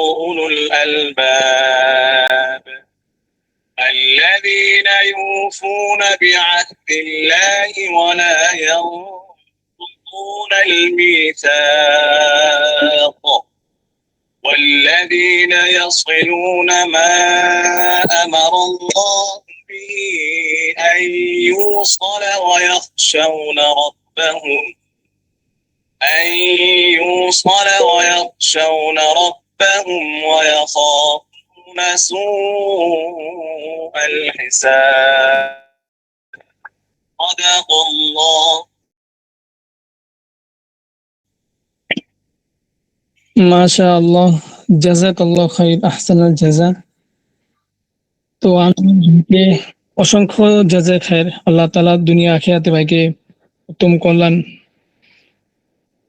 أولو الألباب الذين يوفون بعهد الله ولا ينقضون الميثاق والذين يصلون ما أمر الله به أن يوصل ويخشون ربهم ويخافون سوء الحساب صدق الله মাশাআল্লাহ, জাযাকাল্লাহু খাইর, আহসানাল জাযা। তো আমি অসংখ্য জাযা খাইর, আল্লাহ তাআলা দুনিয়া আখিরাতে ভাইকে উত্তম কল্যাণ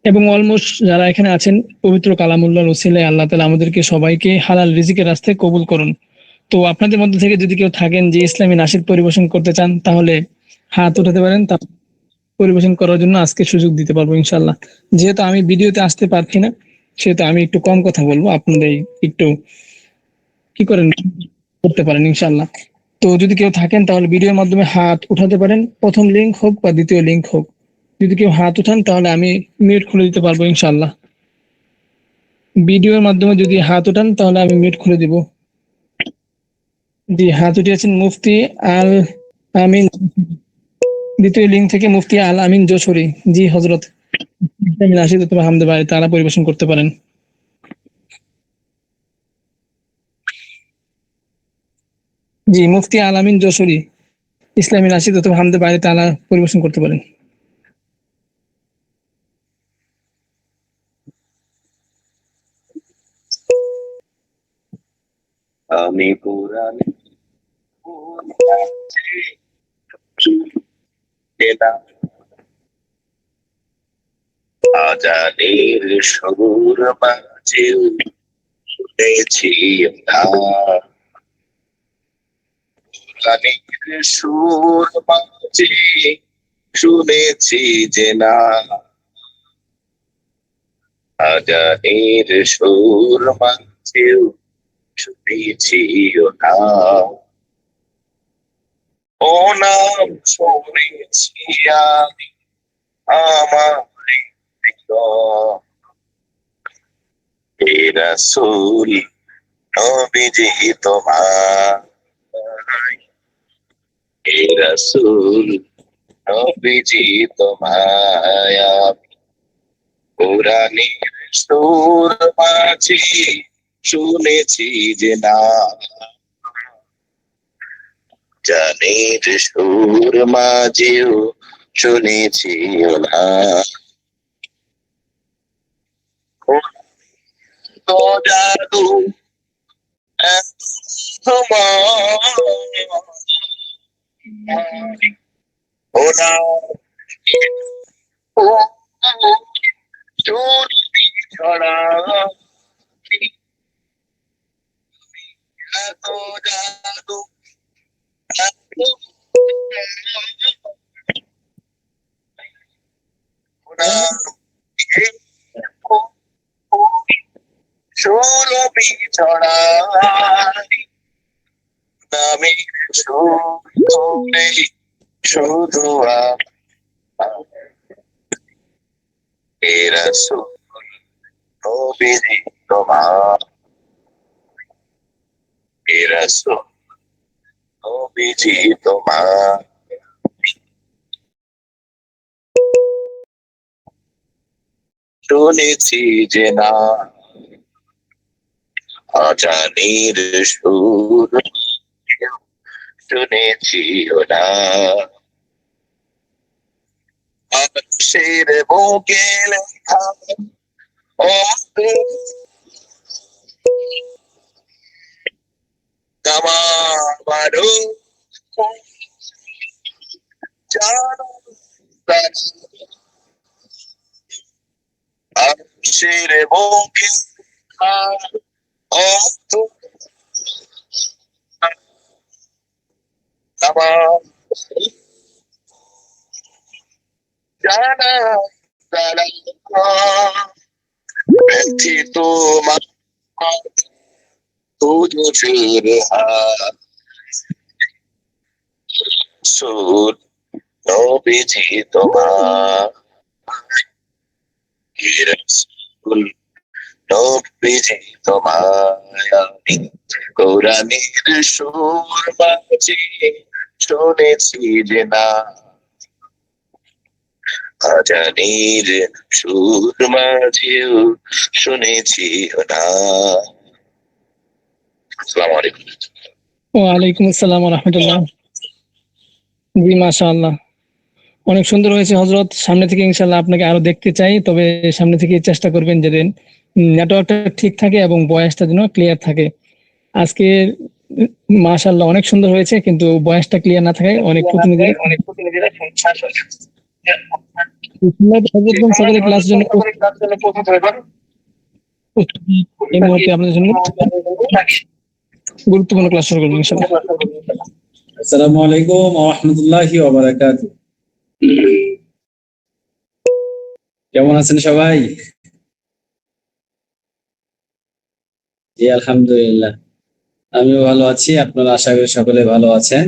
এবং অলমোস্ট যারা এখানে আছেন পবিত্র কালামুল্লাহর ওসিলায় আল্লাহ তাআলা আমাদেরকে সবাইকে হালাল রিজিকের রাস্তায় কবুল করুন। তো আপনাদের মধ্যে থেকে যদি কেউ থাকেন যে ইসলামী নাশিদ পরিবেশন করতে চান তাহলে হাত উঠাতে পারেন, তা পরিবেশন করার জন্য আজকে সুযোগ দিতে পারবো ইনশাআল্লাহ। যেহেতু আমি ভিডিওতে আসতে পারছি না সেহেতু আমি একটু কম কথা বলবো, আপনাদের একটু কি করেন করতে পারেন ইনশাআল্লাহ। তো যদি কেউ থাকেন তাহলে ভিডিওর মাধ্যমে হাত উঠাতে পারেন, প্রথম লিংক হোক বা দ্বিতীয় লিংক হোক। যদি কেউ হাত উঠান তাহলে আমি মিউট খুলে দিতে পারবো ইনশাআল্লাহ। ভিডিওর মাধ্যমে যদি হাত উঠান তাহলে আমি মিউট খুলে দিব। জি, হাত উঠিয়েছেন মুফতি আল আমিন, দ্বিতীয় লিঙ্ক থেকে মুফতি আল আমিন যশোরী। জি হযরত, ইসলামী নাশিদ অথবা হামদে ভাই তারা পরিবেশন করতে পারেন। জি, মুফতি আল আমিন যশোরী ইসলামী নাশিদ অথবা হামদে ভাই তারা পরিবেশন করতে পারেন। আমি কোরআন আজানের সুর বাজে শুনেছি না, কোরআনের সুর বাজে শুনেছি যে না, আজানের সুর বাজেও শুনেছি না, ও নাম শুনেছি আমি আমার হে রাসূল নবীজি তোমার, হে রাসূল নবীজি তোমায় কোরআনের সুর মাঝে শুনেছি যে না, জানের সুর মাঝেও শুনেছি না, তো জাদু ওরা চুরি ছড়া এত জাদু ওরা সুরবি ছড়া নামে শুনে শুধু হে রাসূল নবীজি তোমার, হে রাসূল নবীজি তোমার, শুনেছি যে না, আজানের সুর শুনেছি না, মানুষের বুকে লেখা কামাবারো জানো মানুষের বুকে জানা ব্যথিত খুঁজে ফিরে সুর নবীজি তোমার রাসূল নবীজি তোমায় আমি কোরআনের সুর বাজে শুনেছি যে না আজানের সুর মাঝেও শুনেছি না। আসসালামু আলাইকুম। ওয়ালাইকুম আসসালাম ওয়া রাহমাতুল্লাহ। জি মাশাআল্লাহ, অনেক সুন্দর হয়েছে হযরত। সামনে থেকে ইনশাআল্লাহ আপনাকে আরো দেখতে চাই, তবে সামনে থেকে চেষ্টা করবেন যে নেটওয়ার্কটা ঠিক থাকে এবং ভয়েসটা যেন ক্লিয়ার থাকে। আজকে মাশাআল্লাহ অনেক সুন্দর হয়েছে, কিন্তু ভয়েসটা ক্লিয়ার না থাকায় অনেক প্রতিনিধিরা হযরতগণ সকলে ক্লাস জন্য এই মুহূর্তে আপনাদের জন্য গুরুত্বপূর্ণ ক্লাস শুরু করবেন ইনশাআল্লাহ। আসসালামু আলাইকুম ওয়া রাহমাতুল্লাহি ওয়া বারাকাতুহু। কেমন আছেন সবাই? জি আলহামদুলিল্লাহ, আমিও ভালো আছি। আপনারা আশা করি সকলে ভালো আছেন।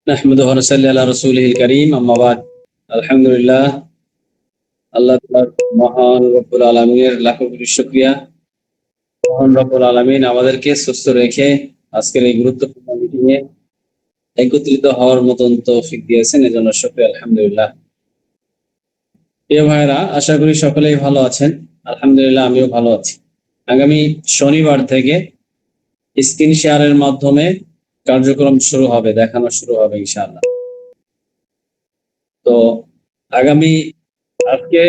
নাহমাদুহু ওয়া নুসাল্লি আলা রাসূলিহিল কারীম, আম্মা বাদ। আলহামদুলিল্লাহ, আল্লাহ তাআলা মহান রব্বুল আলামিনের লাখো কোটি শুকরিয়া। মহান রব্বুল আলামিন আমাদেরকে সুস্থ রেখে আজকের এই গুরুত্বপূর্ণ মিটিংয়ে একত্রিত হওয়ার মতন তৌফিক দিয়েছেন, এজন্য শুকরিয়া আলহামদুলিল্লাহ। প্রিয় ভাইরা, আশা করি সকলেই ভালো আছেন। আলহামদুলিল্লাহ, আমিও ভালো আছি। আগামী শনিবার থেকে স্ক্রিন শেয়ারের মাধ্যমে কার্যক্রম শুরু হবে, দেখানো শুরু হবে ইনশাআল্লাহ। তো আজকে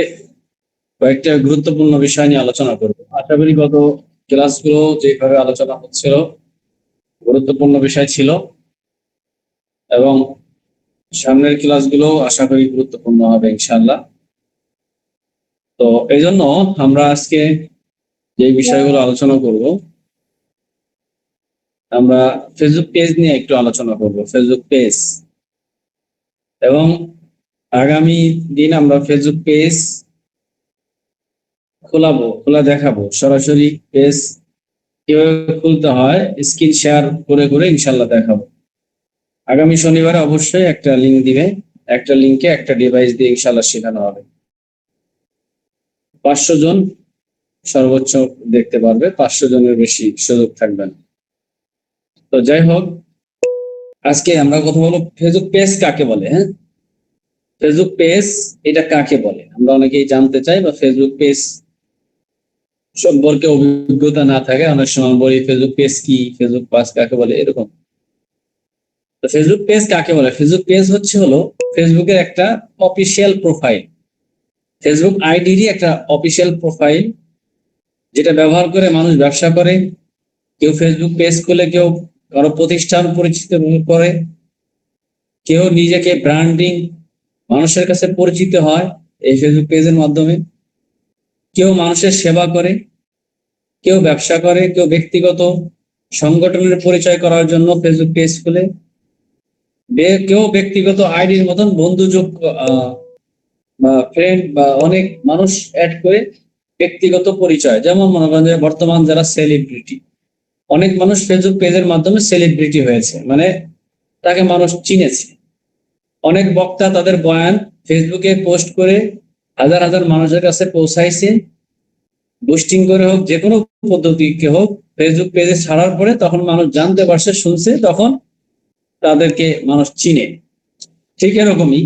কয়েকটা গুরুত্বপূর্ণ বিষয় নিয়ে আলোচনা করব। আশা করি গত ক্লাসগুলো যেভাবে আলোচনা হচ্ছিল গুরুত্বপূর্ণ বিষয় ছিল, এবং সামনের ক্লাসগুলো আশা করি গুরুত্বপূর্ণ হবে ইনশাআল্লাহ। তো এই জন্য আমরা আজকে যে বিষয়গুলো আলোচনা করব, আমরা ফেসবুক পেজ নিয়ে একটু আলোচনা করব। ফেসবুক পেজ, এবং আগামী দিন আমরা ফেসবুক পেজ খোলা দেখাবো। সরাসরি পেজ কিভাবে খুলতে হয় স্ক্রিন শেয়ার করে করে ইনশাল্লাহ দেখাবো। আগামী শনিবারে অবশ্যই একটা লিঙ্ক দিবে, একটা লিঙ্কে একটা ডিভাইস দিয়ে ইনশাল্লাহ শেখানো হবে। 500 জন সর্বোচ্চ দেখতে পারবে, 500 জনের বেশি সুযোগ থাকবে না। তো যাই হোক, আজকে আমরা কথা বলবো ফেসবুক পেজ কাকে বলে। হ্যাঁ, ফেসবুক পেজ এটা কাকে বলে আমরা অনেকেই জানতে চাই, বা ফেসবুক পেজ সম্পর্কে অভিজ্ঞতা না থাকে অনেক সময় বলি ফেসবুক পেজ কি, ফেসবুক পেজ কাকে বলে, এরকম। তো ফেসবুক পেজ কাকে বলে? ফেসবুক পেজ হলো ফেসবুকের একটা অফিসিয়াল প্রোফাইল, ফেসবুক আইডিরই একটা অফিসিয়াল প্রোফাইল, যেটা ব্যবহার করে মানুষ ব্যবসা করে। কেউ ফেসবুক পেজ খুলে কেউ কারো প্রতিষ্ঠান পরিচিত করে, কেউ নিজেকে ব্র্যান্ডিং মানুষের কাছে পরিচিত হয় এই ফেসবুক পেজের মাধ্যমে, কেউ মানুষের সেবা করে, কেউ ব্যবসা করে, কেউ ব্যক্তিগত সংগঠনের পরিচয় করার জন্য ফেসবুক পেজ খুলে, কেউ ব্যক্তিগত আইডির মতন বন্ধুযোগ্য বা ফ্রেন্ড বা অনেক মানুষ অ্যাড করে ব্যক্তিগত পরিচয়। যেমন মনে করেন যে বর্তমান যারা সেলিব্রিটি, অনেক মানুষ ফেসবুক পেজের মাধ্যমে সেলিব্রিটি হয়েছে, মানে তাকে মানুষ চিনেছে। অনেক বক্তা তাদের বয়ান ফেসবুকে পোস্ট করে হাজার হাজার মানুষের কাছে পৌঁছাইছে। বুস্টিং করে হোক, যে কোনো পদ্ধতিকে হোক, ফেসবুক পেজে ছাড়ার পরে তখন মানুষ জানতে পারছে, শুনছে, তখন তাদেরকে মানুষ চিনে। ঠিক এরকমই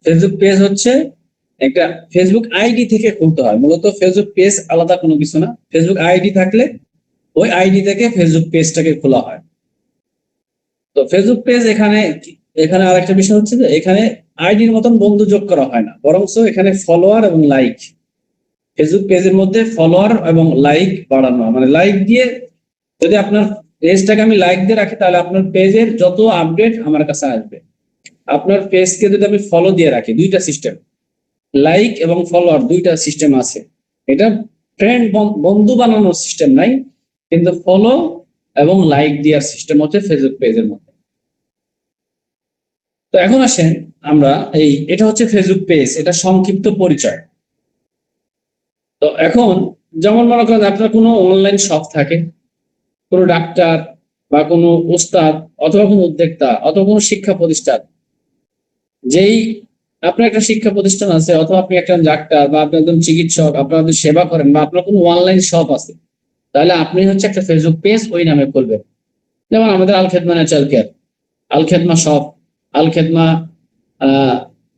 ফেসবুক পেজ হচ্ছে একটা ফেসবুক আইডি থেকে খুলতে হয়। মূলত ফেসবুক পেজ আলাদা কোনো কিছু না, ফেসবুক আইডি থাকলে ওই আইডি থেকে ফেসবুক পেজটাকে খোলা হয়। তো ফেসবুক পেজ এখানে আরেকটা বিষয় হচ্ছে যে এখানে আইডির মতন বন্ধু যোগ করা হয় না, বরং এখানে ফলোয়ার এবং লাইক, ফেসবুক পেজের মধ্যে ফলোয়ার এবং লাইক বাড়ানো, মানে লাইক দিয়ে, যদি আপনার পেজটাকে আমি লাইক দিয়ে রাখি তাহলে আপনার পেজের যত আপডেট আমার কাছে আসবে। আপনার পেজকে যদি আমি ফলো দিয়ে রাখি, দুইটা সিস্টেম, লাইক এবং ফলোয়ার দুইটা সিস্টেম আছে। এটা ফ্রেন্ড বন্ধু বানানোর সিস্টেম নাই, কিন্তু ফলো এবং লাইক দেওয়ার সিস্টেম হচ্ছে ফেসবুক পেজের মধ্যে। তো এখন আসেন আমরা এটা হচ্ছে ফেসবুক পেজ, এটা সংক্ষিপ্ত পরিচয়। তো এখন যেমন মনে করেন আপনার কোনো অনলাইন শপ থাকে, কোনো ডাক্তার বা কোনো উস্তাদ অথবা কোনো উদ্যোক্তা অথবা কোনো শিক্ষা প্রতিষ্ঠান, যেই আপনার একটা শিক্ষা প্রতিষ্ঠান আছে অথবা আপনি একটা ডাক্তার বা আপনি একজন চিকিৎসক, আপনাদের সেবা করেন বা আপনার কোনো অনলাইন শপ আছে, তাহলে আপনি হচ্ছে একটা ফেসবুক পেজ ওই নামে করবেন। যেমন আমাদের আল খেদমা ন্যাচারাল কেয়ার, আল খেদমা শপ, আল খেদমা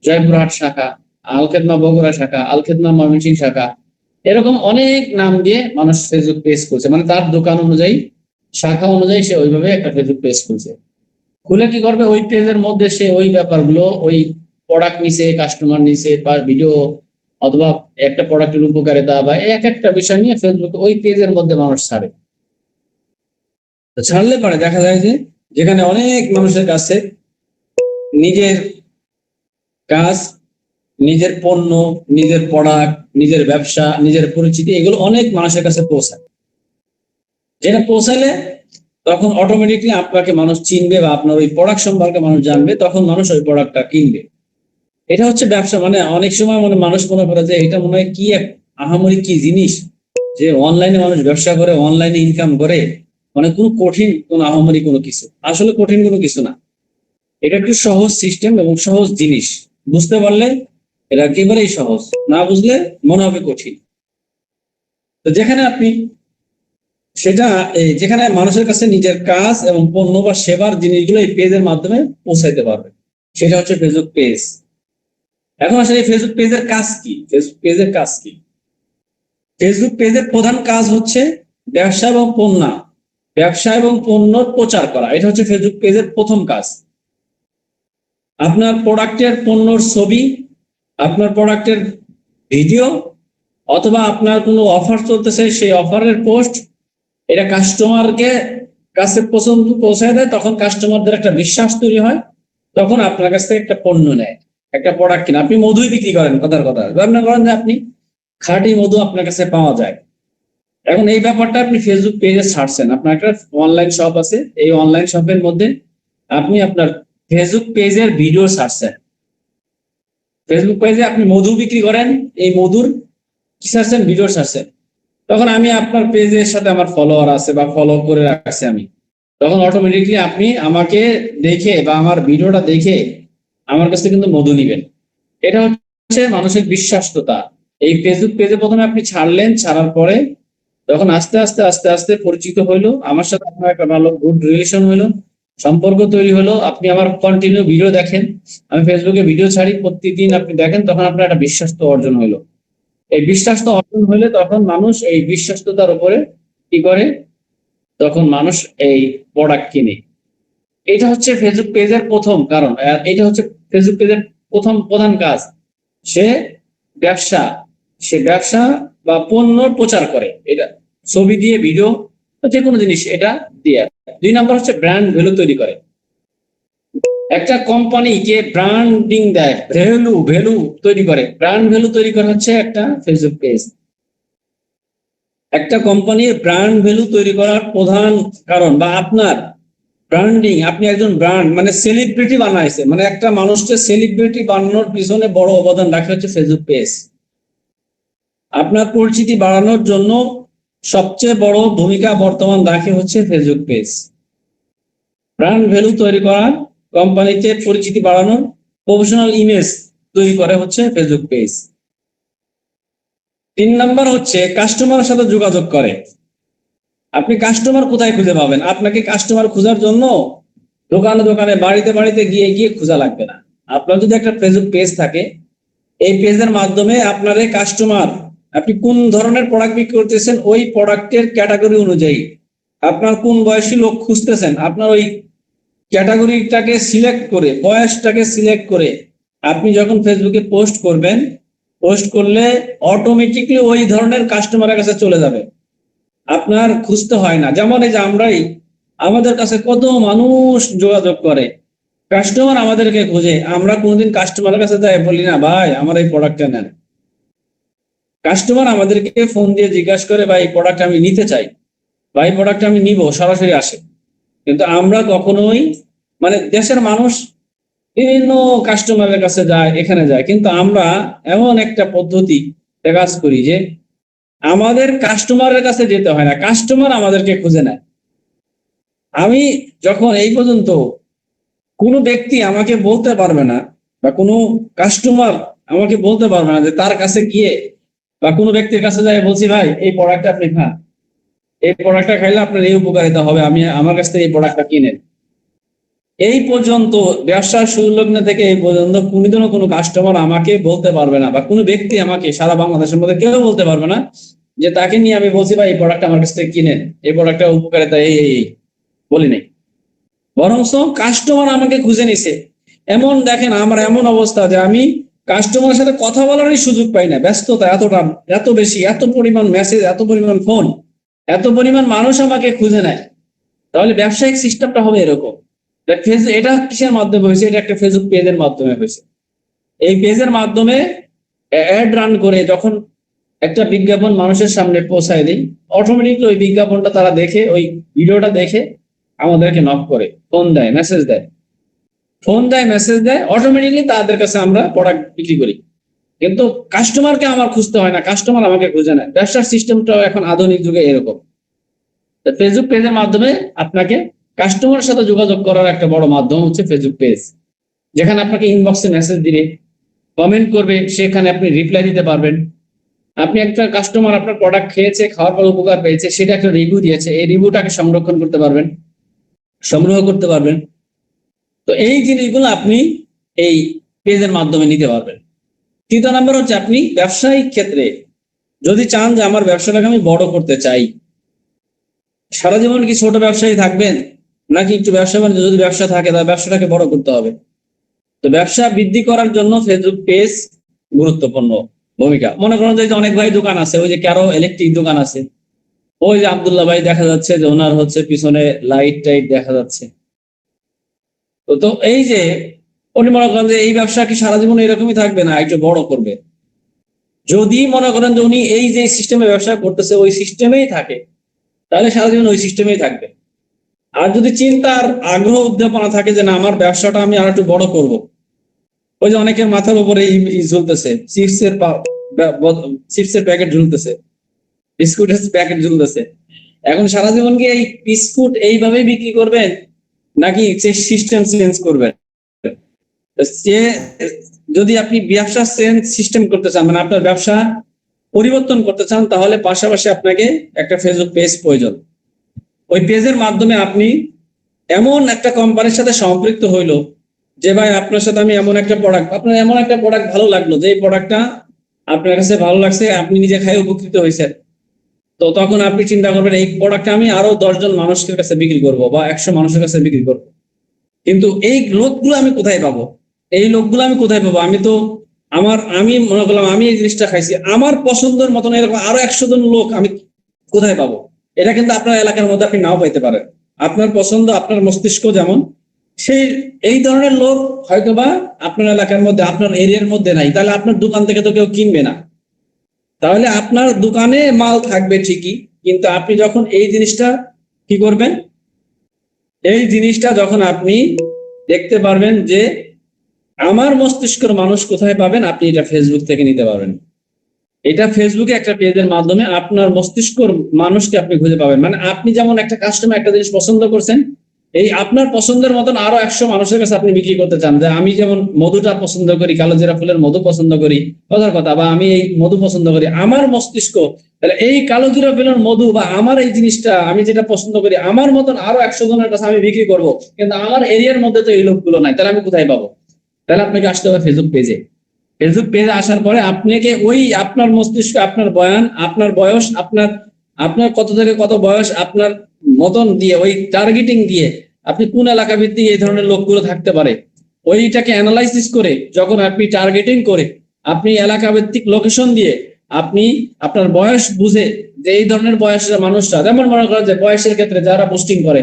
জয়পুরহাট শাখা, আল খেদমা বগুড়া শাখা, আল খেদমা ময়মনসিংহ শাখা, এরকম অনেক নাম দিয়ে মানুষ ফেসবুক পেজ করছে, মানে তার দোকান অনুযায়ী শাখা অনুযায়ী সে ওইভাবে একটা ফেসবুক পেজ খুলছে। খুলে কি করবে, ওই পেজের মধ্যে সে ওই ব্যাপারগুলো, ওই প্রোডাক্ট নিছে, কাস্টমার নিছে বা ভিডিও অথবা একটা প্রোডাক্টের উপকারিতা বা এক একটা বিষয় নিয়ে ফেসবুক ওই পেজের মধ্যে মানুষ ছাড়ে। তো ছাড়লে পরে দেখা যায় যে যেখানে অনেক মানুষের কাছে নিজের কাজ, নিজের পণ্য, নিজের প্রোডাক্ট, নিজের ব্যবসা, নিজের পরিচিতি, এগুলো অনেক মানুষের কাছে পৌঁছায়। যেটা পৌঁছালে তখন অটোমেটিকলি আপনাকে মানুষ চিনবে বা আপনার ওই প্রোডাক্ট সম্পর্কে মানুষ জানবে, তখন মানুষ ওই প্রোডাক্টটা কিনবে। এটা হচ্ছে ব্যবসা। মানে অনেক সময় মানুষ মনে করে যে এটা মনে হয় কি এক আহামরি কি জিনিস, যে অনলাইনে মানুষ ব্যবসা করে, অনলাইনে ইনকাম করে, মানে কোনো কঠিন কোনো আহামরি কোনো কিছু, আসলে কঠিন কোনো কিছু না। এটা একটু সহজ সিস্টেম এবং সহজ জিনিস, বুঝতে পারলে এটা একেবারেই সহজ, না বুঝলে মনে হবে কঠিন। তো যেখানে আপনি সেটা যেখানে মানুষের কাছে নিজের কাজ এবং পণ্য বা সেবার জিনিসগুলো এই পেজের মাধ্যমে পৌঁছাইতে পারবে, সেটা হচ্ছে ফেসবুক পেজ। এখন আসলে এই ফেসবুক পেজের কাজ কি? ফেসবুক পেজের কাজ কি? ফেসবুক পেজের প্রধান কাজ হচ্ছে ব্যবসা এবং পণ্যর প্রচার করা। এটা হচ্ছে ফেসবুক পেজের প্রথম কাজ। আপনার প্রোডাক্টের পণ্যর ছবি, আপনার প্রোডাক্টের ভিডিও, অথবা আপনার কোনো অফার চলতেছে সেই অফারের পোস্ট, এটা কাস্টমারকে কাছে পৌঁছায় দেয়। তখন কাস্টমারদের একটা বিশ্বাস তৈরি হয়, তখন আপনার কাছ থেকে একটা পণ্য নেয়, একটা প্রোডাক্ট কিনে। আপনি মধুই বিক্রি করেন, কথার কথা মনে করেন যে আপনি খাঁটি মধু আপনার কাছে পাওয়া যায়। এখন এই ব্যাপারটা আপনি ফেসবুক পেজে ছাড়ছেন, আপনার একটা অনলাইন শপ আছে, এই অনলাইন শপের মধ্যে আপনি আপনার ফেসবুক পেজের ভিডিও ছাড়ছেন। ফেসবুক পেজে আপনি মধু বিক্রি করেন, এই মধুর কি ছাড়ছেন, ভিডিও ছাড়ছেন। তখন আমি আপনার পেজের সাথে আমার ফলোয়ার আছে বা ফলো করে রাখছি আমি, তখন অটোমেটিকলি আপনি আমাকে দেখে বা আমার ভিডিওটা দেখে আমার কাছে কিন্তু মধু নিবেন। এটা হচ্ছে মানুষের বিশ্বাসতা। এই ফেসবুক পেজে প্রথমে আপনি ছাড়লেন, ছাড়ার পরে তখন আস্তে আস্তে আস্তে আস্তে পরিচিত হইলো, আমার সাথে আপনার একটা ভালো গুড রিলেশন হইলো, সম্পর্ক তৈরি হলো। আপনি আমার কন্টিনিউ ভিডিও দেখেন, আমি ফেসবুকে ভিডিও ছাড়ি প্রতিদিন, আপনি দেখেন, তখন আপনার একটা বিশ্বাসতা অর্জন হইলো। এই বিশ্বাসটা অর্জন হলে তখন মানুষ এই বিশ্বাসতার উপরে কি করে, তখন মানুষ এই প্রোডাক্ট কিনে। এটা হচ্ছে ফেসবুক পেজের প্রথম কারণ, আর এটা হচ্ছে ফেসবুক পেজের প্রথম প্রধান কাজ। সে ব্যবসা বা পণ্য প্রচার করে, এটা ছবি দিয়ে, ভিডিও, যে কোনো জিনিস এটা দিয়ে। 2 নম্বর হচ্ছে ব্র্যান্ড ভ্যালু তৈরি করে। একটা কোম্পানিকে ব্র্যান্ডিং দেয়, ভ্যালু তৈরি করে। ব্র্যান্ড ভ্যালু তৈরি করা হচ্ছে একটা ফেসবুক পেজ। একটা কোম্পানির ব্র্যান্ড ভ্যালু তৈরি করার প্রধান কারণ বা আপনার ব্র্যান্ডিং, আপনি একজন ব্র্যান্ড মানে সেলিব্রিটি বানাইছে, মানে একটা মানুষকে সেলিব্রিটি বানানোর পিছনে বড় অবদান রাখে হচ্ছে ফেসবুক পেজ। আপনার পরিচিতি বাড়ানোর জন্য সবচেয়ে বড় ভূমিকা বর্তমান রাখে হচ্ছে ফেসবুক পেজ। ব্র্যান্ড ভ্যালু তৈরি করা, কোম্পানিতে পরিচিতি বাড়ানোর, প্রফেশনাল ইমেজ তৈরি করে হচ্ছে ফেসবুক পেজ। 3 নাম্বার হচ্ছে কাস্টমারের সাথে যোগাযোগ করে। আপনি কাস্টমার কোথায় খুঁজে পাবেন? আপনাকে কাস্টমার খোঁজার জন্য দোকানে দোকানে, বাড়িতে বাড়িতে গিয়ে খোঁজা লাগবে না। আপনার যদি একটা ফেসবুক পেজ থাকে, এই পেজের মাধ্যমে আপনার এই কাস্টমার, আপনি কোন ধরনের প্রোডাক্ট বিক্রি করতেছেন, ওই প্রোডাক্টের ক্যাটাগরি অনুযায়ী আপনার কোন বয়সী লোক খুঁজতেছেন, আপনার ওই ক্যাটাগরিটাকে সিলেক্ট করে, বয়সটাকে সিলেক্ট করে আপনি যখন ফেসবুকে পোস্ট করবেন, পোস্ট করলে অটোমেটিকলি ওই ধরনের কাস্টমারের কাছে চলে যাবে, আপনার খুঁজতে হয় না। যেমন এই যে আমাদের কাছে কত মানুষ যোগাযোগ করে, কাস্টমার আমাদেরকে খোঁজে, আমরা কোনোদিন কাস্টমারের কাছে যাই বলি না ভাই আমার এই প্রোডাক্টটা নেন। কাস্টমার আমাদেরকে ফোন দিয়ে জিজ্ঞাসা করে ভাই এই প্রোডাক্ট আমি নিতে চাই, ভাই প্রোডাক্ট আমি নিব, সরাসরি আসে। কিন্তু আমরা কখনোই, মানে দেশের মানুষ বিভিন্ন কাস্টমারের কাছে যায়, এখানে যায়, কিন্তু আমরা এমন একটা পদ্ধতি কাজ করি যে আমাদের কাস্টমারের কাছে যেতে হয় না, কাস্টমার আমাদেরকে খুঁজে নেয়। আমি যখন এই পর্যন্ত কোনো ব্যক্তি আমাকে বলতে পারবে না, বা কোনো কাস্টমার আমাকে বলতে পারবে না যে তার কাছে গিয়ে বা কোনো ব্যক্তির কাছে যাই বলছি ভাই এই প্রোডাক্টটা আপনি খান, এই প্রোডাক্টটা খাইলে আপনার এই উপকারিতা হবে, আমি আমার কাছ থেকে এই প্রোডাক্টটা কিনেন, এই পর্যন্ত ব্যবসার শুরু লগ্ন থেকে এই পর্যন্ত কোনোদিনও কোনো কাস্টমার আমাকে বলতে পারবে না, বা কোনো ব্যক্তি আমাকে সারা বাংলাদেশের মধ্যে কেউ বলতে পারবে না যে তাকে নিয়ে আমি বলছি ভাই এই প্রোডাক্টটা আমার কাছ থেকে কিনেন, এই প্রোডাক্টটা উপকারিতা এই বলি নাই। বরং কাস্টমার আমাকে খুঁজে নিছে। এমন দেখেন আমার এমন অবস্থা যে আমি কাস্টমারের সাথে কথা বলারই সুযোগ পাই না, ব্যস্ততা এতটা, এত বেশি, এত পরিমাণ মেসেজ, এত পরিমাণ ফোন, এত পরিমাণ মানুষ আমাকে খুঁজে নেয়। তাহলে ব্যবসায়িক সিস্টেমটা হবে এরকম। এটা কিসের মাধ্যমে হয়েছে? এটা একটা ফেসবুক পেজের মাধ্যমে হয়েছে। এই পেজের মাধ্যমে অ্যাড রান করে যখন একটা বিজ্ঞাপন মানুষের সামনে পৌঁছায় দিই, অটোমেটিকলি ওই বিজ্ঞাপনটা তারা দেখে, ওই ভিডিওটা দেখে আমাদেরকে নক করে, ফোন দেয়, মেসেজ দেয়, মেসেজ দেয়, অটোমেটিকলি তাদের কাছে আমরা প্রোডাক্ট বিক্রি করি। কিন্তু কাস্টমারকে আমার খুঁজতে হয় না, কাস্টমার আমাকে খুঁজে নেয়। ব্যবসার সিস্টেমটাও এখন আধুনিক যুগে এরকম। ফেসবুক পেজের মাধ্যমে আপনাকে কাস্টমারের সাথে যোগাযোগ করার একটা বড় মাধ্যম হচ্ছে ফেসবুক পেজ, যেখানে আপনাকে ইনবক্সে মেসেজ দিবে, কমেন্ট করবে, সেখানে আপনি রিপ্লাই দিতে পারবেন। আপনি একটা কাস্টমার আপনার প্রোডাক্ট খেয়েছে, খাওয়ার পর উপকার পেয়েছে, সেটা একটা রিভিউ দিয়েছে, এই রিভিউটাকে সংরক্ষণ করতে পারবেন, সংগ্রহ করতে পারবেন। তো এই জিনিসগুলো আপনি এই পেজের মাধ্যমে নিতে পারবেন। তৃতীয় নাম্বার হচ্ছে আপনি ব্যবসায়িক ক্ষেত্রে যদি চান যে আমার ব্যবসাটাকে আমি বড় করতে চাই, সারা জীবন কি ছোট ব্যবসায়ী থাকবেন, নাকি একটু ব্যবসা বাণিজ্য, যদি ব্যবসা থাকে তাহলে ব্যবসাটাকে বড় করতে হবে। তো ব্যবসা বৃদ্ধি করার জন্য ফেসবুক পেজ গুরুত্বপূর্ণ ভূমিকা। মনে করেন যে অনেক ভাই দোকান আছে, ওই যে ক্যারো ইলেকট্রিক দোকান আছে, ওই যে আব্দুল্লাহ ভাই দেখা যাচ্ছে যে ওনার হচ্ছে পিছনে লাইট টাইট দেখা যাচ্ছে। তো এই যে উনি মনে করেন যে এই ব্যবসা কি সারা জীবন এরকমই থাকবে, না একটু বড় করবে। যদি মনে করেন যে উনি এই যে সিস্টেমে ব্যবসা করতেছে ওই সিস্টেমেই থাকে, তাহলে সারা জীবন ওই সিস্টেমেই থাকবে। আর যদি চিন্তার আগ্রহ উদ্দীপনা থাকে যে না আমার ব্যবসাটা আমি আর একটু বড় করব, ওই যে অনেকের মাথার উপরে ঝুলতেছে চিপসের প্যাকেট ঝুলতেছে, বিস্কুটের প্যাকেট ঝুলতেছে, এখন সারা জীবন কি এই বিস্কুট এইভাবেই বিক্রি করবেন, নাকি সিস্টেম চেঞ্জ করবেন? যদি আপনি ব্যবসা চেঞ্জ সিস্টেম করতে চান, মানে আপনার ব্যবসা পরিবর্তন করতে চান, তাহলে পাশাপাশি আপনাকে একটা ফেসবুক পেজ প্রয়োজন। ওই পেজের মাধ্যমে আপনি এমন একটা কোম্পানির সাথে সম্পৃক্ত হইলো যে ভাই আপনার সাথে আমি এমন একটা প্রোডাক্ট, আপনার এমন একটা প্রোডাক্ট ভালো লাগলো যে এই প্রোডাক্টটা আপনার কাছে ভালো লাগছে, আপনি নিজে খাই উপকৃত হয়েছেন। তো তখন আপনি চিন্তা করবেন এই প্রোডাক্টটা আমি আরো 10 জন মানুষের কাছে বিক্রি করবো বা 100 মানুষের কাছে বিক্রি করবো। কিন্তু এই লোকগুলো আমি কোথায় পাবো? এই লোকগুলো আমি কোথায় পাবো? আমি মনে করলাম আমি এই জিনিসটা খাইছি, আমার পছন্দের মতন এরকম আরো 100 জন লোক আমি কোথায় পাবো? এটা কিন্তু আপনার এলাকার মধ্যে আপনি নাও পাইতে পারেন। আপনার পছন্দ, আপনার মস্তিষ্ক যেমন, সেই এই ধরনের লোক হয়তোবা আপনার এলাকার মধ্যে, আপনার এরিয়ার মধ্যে নাই, তাহলে আপনার দোকান থেকে তো কেউ কিনবে না। তাহলে আপনার দোকানে মাল থাকবে ঠিকই, কিন্তু আপনি যখন এই জিনিসটা কি করবেন, এই জিনিসটা যখন আপনি দেখতে পারবেন যে আমার মস্তিষ্কের মানুষ কোথায় পাবেন, আপনি এটা ফেসবুক থেকে নিতে পারবেন। এটা ফেসবুকে একটা পেজের মাধ্যমে আপনার মস্তিষ্কর মানুষকে আপনি খুঁজে পাবেন। মানে আপনি যেমন একটা কাস্টমার একটা জিনিস পছন্দ করছেন, এই আপনার পছন্দের মতন আরো 100 মানুষের কাছে আপনি বিক্রি করতে চান, যে আমি যেমন মধুটা পছন্দ করি, কালোজিরা ফুলের মধু পছন্দ করি, কথার কথা, বা আমি এই মধু পছন্দ করি, আমার মস্তিষ্ক তাহলে এই কালোজিরা ফুলের মধু বা আমার এই জিনিসটা আমি যেটা পছন্দ করি, আমার মতন আরো 100 জনের কাছে আমি বিক্রি করব, কিন্তু আমার এরিয়ার মধ্যে তো এই লোকগুলো নাই, তাহলে আমি কোথায় পাবো? তাহলে আপনাকে আসতে হবে ফেসবুক পেজে। ফেসবুক পেজে আসার পরে আপনাকে ওই আপনার মস্তিষ্ক, আপনার বয়ান, আপনার বয়স, আপনার কত থেকে কত বয়স, আপনার মতন দিয়ে ওই টার্গেটিং দিয়ে আপনি কোন এলাকা ভিত্তিক এই ধরনের লোকগুলো থাকতে পারে ওইটাকে অ্যানালাইসিস করে, যখন আপনি টার্গেটিং করে আপনি এলাকা ভিত্তিক লোকেশন দিয়ে আপনি আপনার বয়স বুঝে যে এই ধরনের বয়সের মানুষরা, যেমন মনে করেন যে বয়সের ক্ষেত্রে যারা পোস্টিং করে,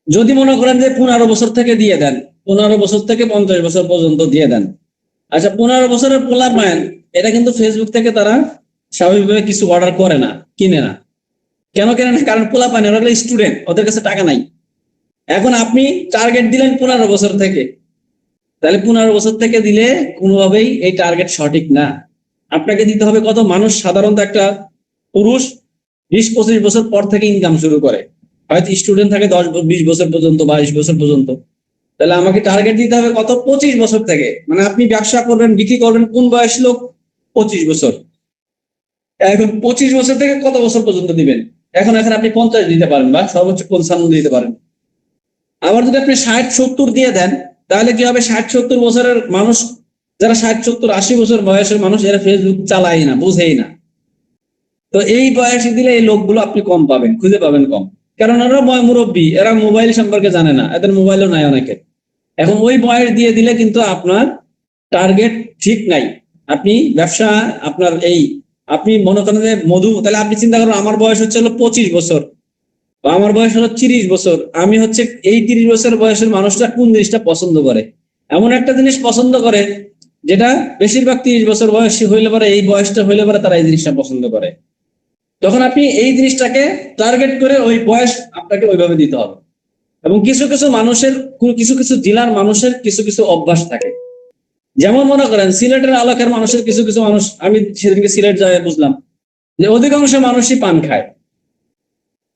যদি মনে করেন যে 15 বছর থেকে দিয়ে দেন, 15 বছর থেকে 50 বছর পর্যন্ত দিয়ে দেন। আচ্ছা, 15 বছরের পোলার ম্যান, এটা কিন্তু ফেসবুক থেকে তারা স্বাভাবিকভাবে কিছু অর্ডার করে না, কিনে না। কেন কেনে না? কারণ পোলা পায় না, ওরা স্টুডেন্ট, ওদের কাছে টাকা নাই। এখন আপনি টার্গেট দিলেন 15 বছর থেকে, তাহলে 15 বছর থেকে দিলে কোনোভাবেই এই টার্গেট সঠিক না। আপনাকে দিতে হবে কত? মানুষ সাধারণত একটা পুরুষ 20-25 বছর পর থেকে ইনকাম শুরু করে, হয়তো স্টুডেন্ট থাকে 10-20 বছর পর্যন্ত, 22 বছর পর্যন্ত, তাহলে আমাকে টার্গেট দিতে হবে কত? 25 বছর থেকে। মানে আপনি ব্যবসা করবেন, বিক্রি করবেন কোন বয়স লোক? 25 বছর। এখন 25 বছর থেকে কত বছর পর্যন্ত দিবেন? এখন আপনি 50 দিতে পারেন বা সর্বোচ্চ 55 দিতে পারেন। আবার যদি আপনি 60-70 দিয়ে দেন, তাহলে কি হবে? 60-70 বছরের মানুষ, যারা 60-70-80 বছর বয়সের মানুষ, এরা ফেসবুক চালায় না, বুঝেই না। তো এই বয়সে দিলে এই লোকগুলো আপনি কম পাবেন, খুঁজে পাবেন কম, কারণ এরা মুরব্বী, এরা মোবাইল সম্পর্কে জানে না, এদের মোবাইলও নাই অনেকের। এখন ওই বয়স দিয়ে দিলে কিন্তু আপনার টার্গেট ঠিক নাই। আপনি ব্যবসা আপনার আপনি মনে করেন যে মধু, তাহলে আপনি চিন্তা করেন আমার বয়স হচ্ছে 25 বছর বা আমার বয়স 30 বছর, আমি এই 30 বছর বয়সের মানুষটা কোন জিনিসটা পছন্দ করে? এমন একটা জিনিস পছন্দ করে যেটা বেশিরভাগ 30 বছর বয়সী হইলে পরে, এই বয়সটা হইলে পরে তারা এই জিনিসটা পছন্দ করে। তখন আপনি এই জিনিসটাকে টার্গেট করে ওই বয়স আপনাকে ওইভাবে দিতে হবে। এবং কিছু কিছু জেলার মানুষের কিছু অভ্যাস থাকে। যেমন মনে করেন সিলেটের এলাকার মানুষের কিছু মানুষ, আমি সেদিনকে সিলেট যাই বুঝলাম যে অধিকাংশ মানুষই পান খায়।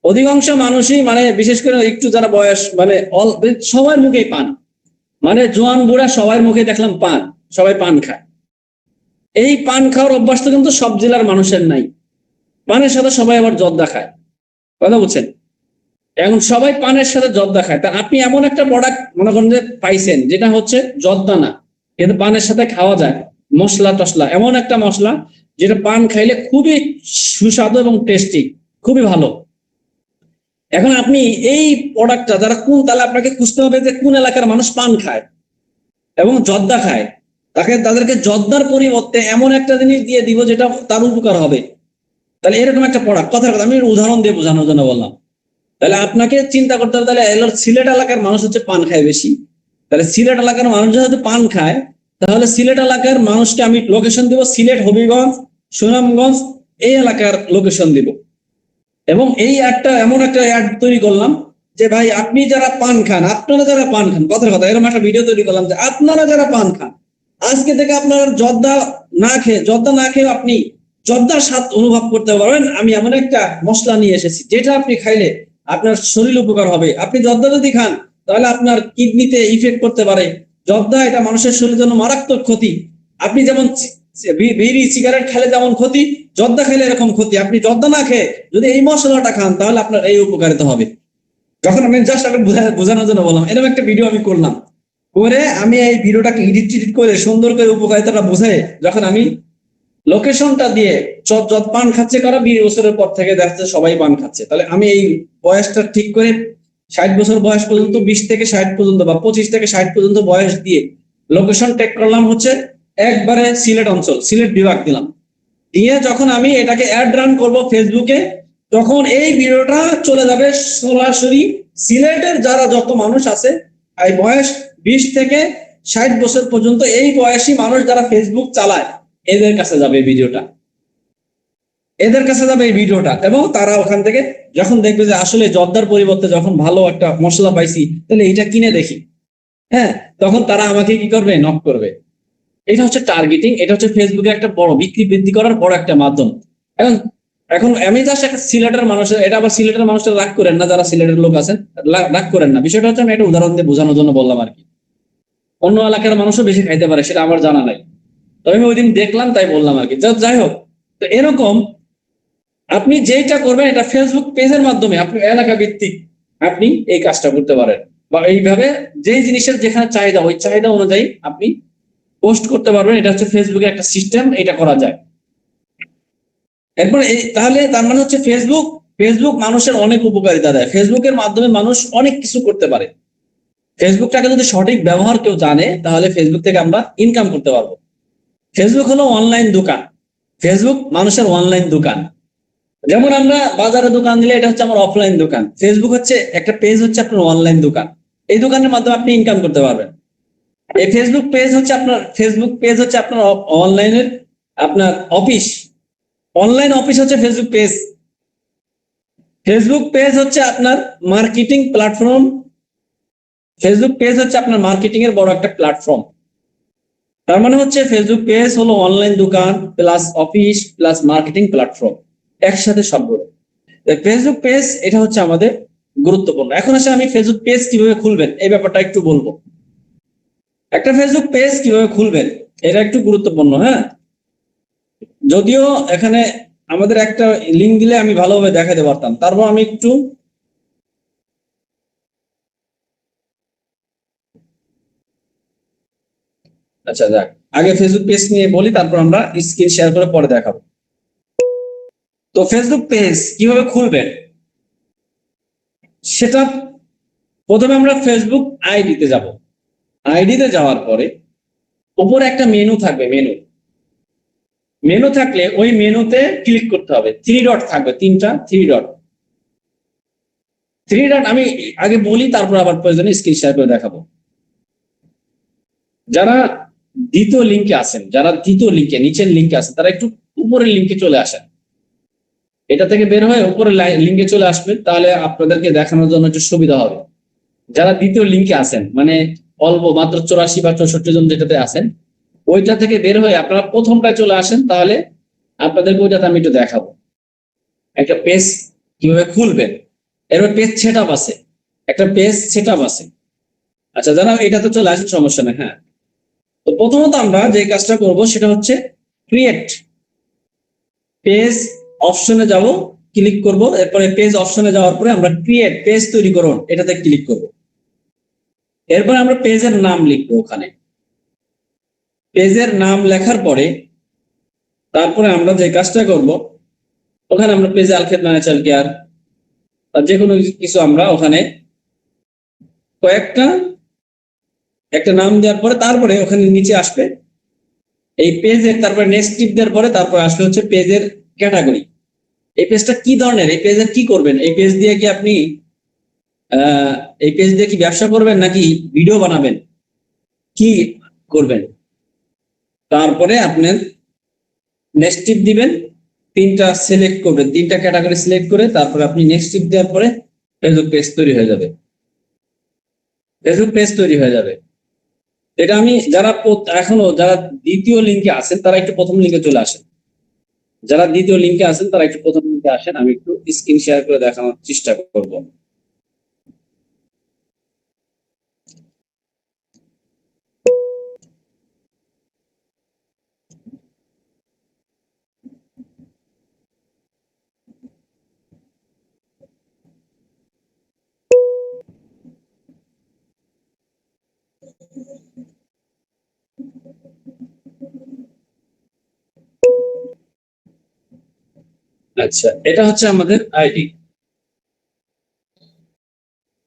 অধিকাংশ মানুষই, মানে বিশেষ করে একটু যারা বয়স, মানে সবার মুখেই পান, মানে জোয়ান বুড়া সবার মুখে দেখলাম পান, সবাই পান খায়। এই পান খাওয়ার অভ্যাস তো কিন্তু সব জেলার মানুষের নাই। পানের সাথে সবাই আবার জর্দা খায়, কথা বুঝছেন? এখন সবাই পানের সাথে জর্দা খায়, তা আপনি এমন একটা প্রোডাক্ট মনে করেন যে পাইছেন যেটা হচ্ছে জর্দা না, কিন্তু পানের সাথে খাওয়া যায়, মশলা টসলা, এমন একটা মশলা যেটা পান খাইলে খুবই সুস্বাদু এবং টেস্টি, খুবই ভালো। এখন আপনি এই প্রোডাক্টটা যারা তাহলে আপনাকে খুঁজতে হবে যে কোন এলাকার মানুষ পান খায় এবং জর্দা খায়, তাদেরকে জর্দার পরিবর্তে এমন একটা জিনিস দিয়ে দিব যেটা তার উপকার হবে। তাহলে এরকম একটা প্রোডাক্ট, কথার কথা আমি উদাহরণ দিয়ে বোঝানোর জন্য বললাম। তাহলে আপনাকে চিন্তা করতে হবে, তাহলে সিলেট এলাকার মানুষ হচ্ছে পান খায় বেশি, তাহলে সিলেট এলাকার মানুষ যদি পান খায়, তাহলে সিলেট এলাকার মানুষকে আমি লোকেশন দিব সিলেট, হবিগঞ্জ, সুনামগঞ্জ, এই এলাকার লোকেশন দিব। এবং এই এমন একটা অ্যাড তৈরি করলাম যে ভাই আপনি যারা পান খান, আপনারা যারা পান খান, কথার কথা এরকম একটা ভিডিও তৈরি করলাম যে আপনারা যারা পান খান, আজকে থেকে আপনার জর্দা না খেয়ে আপনি জর্দার স্বাদ অনুভব করতে পারবেন। আমি এমন একটা মশলা নিয়ে এসেছি যেটা আপনি খাইলে আপনার শরীর উপকার হবে। আপনি জর্দা যদি খান তাহলে আপনার কিডনিতে ইফেক্ট করতে পারে। জর্দা এটা মানুষের শরীরের জন্য মারাত্মক ক্ষতি। আপনি যেমন বিড়ি সিগারেট খেলে যেমন ক্ষতি, জর্দা খেলে এরকম ক্ষতি। আপনি জর্দা না খেয়ে যদি এই মশলাটা খান তাহলে আপনার এই উপকারিতা হবে। যখন আমি জাস্ট বোঝানোর জন্য বললাম, এরকম একটা ভিডিও আমি করলাম, করে আমি এই ভিডিওটাকে এডিট করে সুন্দর করে উপকারিতাটা বোঝাই, যখন আমি লোকেশনটা দিয়ে পান খাচ্ছে কারা 20 বছরের পর থেকে দেখা সবাই পান খাচ্ছে, তাহলে আমি এই বয়সটা ঠিক করে 60 বছর বয়স পর্যন্ত, 20 থেকে 60 পর্যন্ত বা 25 থেকে 60 পর্যন্ত বয়স দিয়ে লোকেশন ট্যাগ করলাম হচ্ছে একবারে সিলেট অঞ্চল, সিলেট বিভাগ দিলাম। দিয়ে যখন আমি এটাকে অ্যাড রান করব ফেসবুকে, তখন এই ভিডিওটা চলে যাবে সরাসরি সিলেটের যারা যত মানুষ আছে, এই বয়স 20 থেকে 60 বছর পর্যন্ত এই বয়সী মানুষ যারা ফেসবুক চালায়, এদের কাছে যাবে এই ভিডিওটা, এবং তারা ওখান থেকে যখন দেখবে যে আসলে জর্দার পরিবর্তে যখন ভালো একটা মশলা পাইছি, তাহলে এটা কিনে দেখি, হ্যাঁ, তখন তারা আমাকে কি করবে? নক করবে। এটা হচ্ছে টার্গেটিং, এটা হচ্ছে ফেসবুকে একটা বড় বিক্রি বৃদ্ধি করার বড় একটা মাধ্যম। এখন আমি জাস্ট একটা সিলেটের মানুষের, এটা আবার সিলেটের মানুষরা রাগ করেন না, যারা সিলেটের লোক আছেন রাগ করেন না, বিষয়টা হচ্ছে আমি একটা উদাহরণ দিয়ে বোঝানোর জন্য বললাম আর কি। অন্য এলাকার মানুষও বেশি খাইতে পারে, সেটা আমার জানা নাই, তবে আমি ওই দিন দেখলাম তাই বললাম আর কি। যাই হোক, তো এরকম আপনি যেটা করবেন এটা ফেসবুক পেজের মাধ্যমে আপনি এলাকা ভিত্তিক আপনি এই কাজটা করতে পারেন, বা এইভাবে যে জিনিসের যেখানে চাহিদা, ওই চাহিদা অনুযায়ী আপনি পোস্ট করতে পারবেন। এটা হচ্ছে ফেসবুকের একটা সিস্টেম, এটা করা যায়। এরপর তাহলে তার মানে হচ্ছে ফেসবুক মানুষের অনেক উপকারিতা দেয়। ফেসবুকের মাধ্যমে মানুষ অনেক কিছু করতে পারে। ফেসবুকটাকে যদি সঠিক ব্যবহার কেউ জানে, তাহলে ফেসবুক থেকে আমরা ইনকাম করতে পারবো। ফেসবুক হলো অনলাইন দোকান, ফেসবুক মানুষের অনলাইন দোকান। যেমন আমরা বাজারে দোকান দিলে এটা হচ্ছে আমার অফলাইন দোকান, ফেসবুক হচ্ছে একটা পেজ, হচ্ছে আপনার অনলাইন দোকান। এই দোকানের মাধ্যমে আপনি ইনকাম করতে পারবেন। এই ফেসবুক পেজ হচ্ছে আপনার অনলাইনের আপনার অফিস, অনলাইন অফিস হচ্ছে ফেসবুক পেজ। ফেসবুক পেজ হচ্ছে আপনার মার্কেটিং প্ল্যাটফর্ম, ফেসবুক পেজ হচ্ছে আপনার মার্কেটিং এর বড় একটা প্ল্যাটফর্ম। তার মানে হচ্ছে ফেসবুক পেজ হলো অনলাইন দোকান plus office plus marketing platform, একসাথে সবগুলো। ফেসবুক পেজ এটা হচ্ছে আমাদের গুরুত্বপূর্ণ। এখন আসে আমি ফেসবুক পেজ কিভাবে খুলবেন এই ব্যাপারটা একটু বলবো। একটা ফেসবুক পেজ কিভাবে খুলবেন এটা একটু গুরুত্বপূর্ণ। হ্যাঁ, যদিও এখানে আমাদের একটা লিঙ্ক দিলে আমি ভালোভাবে দেখাতে পারতাম, তারপর আমি একটু আচ্ছা যাক, আগে ফেসবুক পেজ নিয়ে বলি, তারপর আমরা স্ক্রিন শেয়ার করে পরে দেখাবো। তো ফেসবুক পেজ কিভাবে খুলবেন সেটা প্রথমে আমরা ফেসবুক আইডিতে যাব। আইডিতে যাওয়ার পরে উপরে একটা মেনু থাকবে, মেনু থাকলে ওই মেনুতে ক্লিক করতে হবে। থ্রি ডট থাকবে, তিনটা থ্রি ডট। আমি আগে বলি, তারপর আবার প্রয়োজনে স্ক্রিন শেয়ার করে দেখাবো। যারা দ্বিতীয় লিঙ্কে আছেন, যারা দ্বিতীয় লিঙ্কে নিচের লিঙ্কে আছেন, তারা একটু উপরের লিঙ্কে চলে আসেন। এটা থেকে বের হয়ে উপরের লিঙ্কে চলে আসবেন, তাহলে আপনাদেরকে দেখানোর জন্য একটু সুবিধা হবে। যারা দ্বিতীয় লিঙ্কে আছেন, মানে অল্প মাত্র 84 বা 64 জন যেটাতে আছেন, ওইটা থেকে বের হয়ে আপনারা প্রথমটায় চলে আসেন, তাহলে আপনাদেরকে ওইটাতে আমি একটু দেখাবো একটা পেজ কিভাবে খুলবেন। এরপর পেজ সেটআপ আছে, একটা পেজ সেটআপ আছে। আচ্ছা, যারা এটাতে চলে আসেন সমস্যা নেই। হ্যাঁ, তো প্রথমত আমরা যে কাজটা করব সেটা হচ্ছে ক্রিয়েট পেজ অপশনে যাব, ক্লিক করব। এরপরে পেজ অপশনে যাওয়ার পরে আমরা ক্রিয়েট পেজ তৈরি করুন এটাতে ক্লিক করব। এরপর আমরা পেজের নাম লিখবো। ওখানে পেজের নাম লেখার পরে তারপরে আমরা যে কাজটা করব, ওখানে আমরা পেজে আল খেদমত ন্যাচারাল কেয়ার যে কোনো কিছু আমরা ওখানে একটা নাম দেওয়ার পরে তারপরে ওখানে নিচে আসবে এই পেজের, তারপরে নেক্সট টিপ দেওয়ার পরে তারপরে আসবে হচ্ছে পেজের ক্যাটাগরি। এই পেজটা কি ধরনের, এই পেজের কি করবেন, এই পেজ দিয়ে কি আপনি এই পেজ দিয়ে কি ব্যবসা করবেন নাকি ভিডিও বানাবেন, কি করবেন। তারপরে আপনার নেক্সট টিপ দিবেন, তিনটা সিলেক্ট করবেন, তিনটা ক্যাটাগরি সিলেক্ট করে তারপরে আপনি নেক্সট টিপ দেওয়ার পরে ফেসবুক পেজ তৈরি হয়ে যাবে। ফেসবুক পেজ তৈরি হয়ে যাবে। এটা আমি যারা এখনো যারা দ্বিতীয় লিঙ্কে আছেন তারা একটু প্রথম লিঙ্কে চলে আসেন। যারা দ্বিতীয় লিঙ্কে আছেন তারা একটু প্রথম লিঙ্কে আসেন, আমি একটু স্ক্রিন শেয়ার করে দেখানোর চেষ্টা করব। আচ্ছা, এটা হচ্ছে আমাদের আইডি,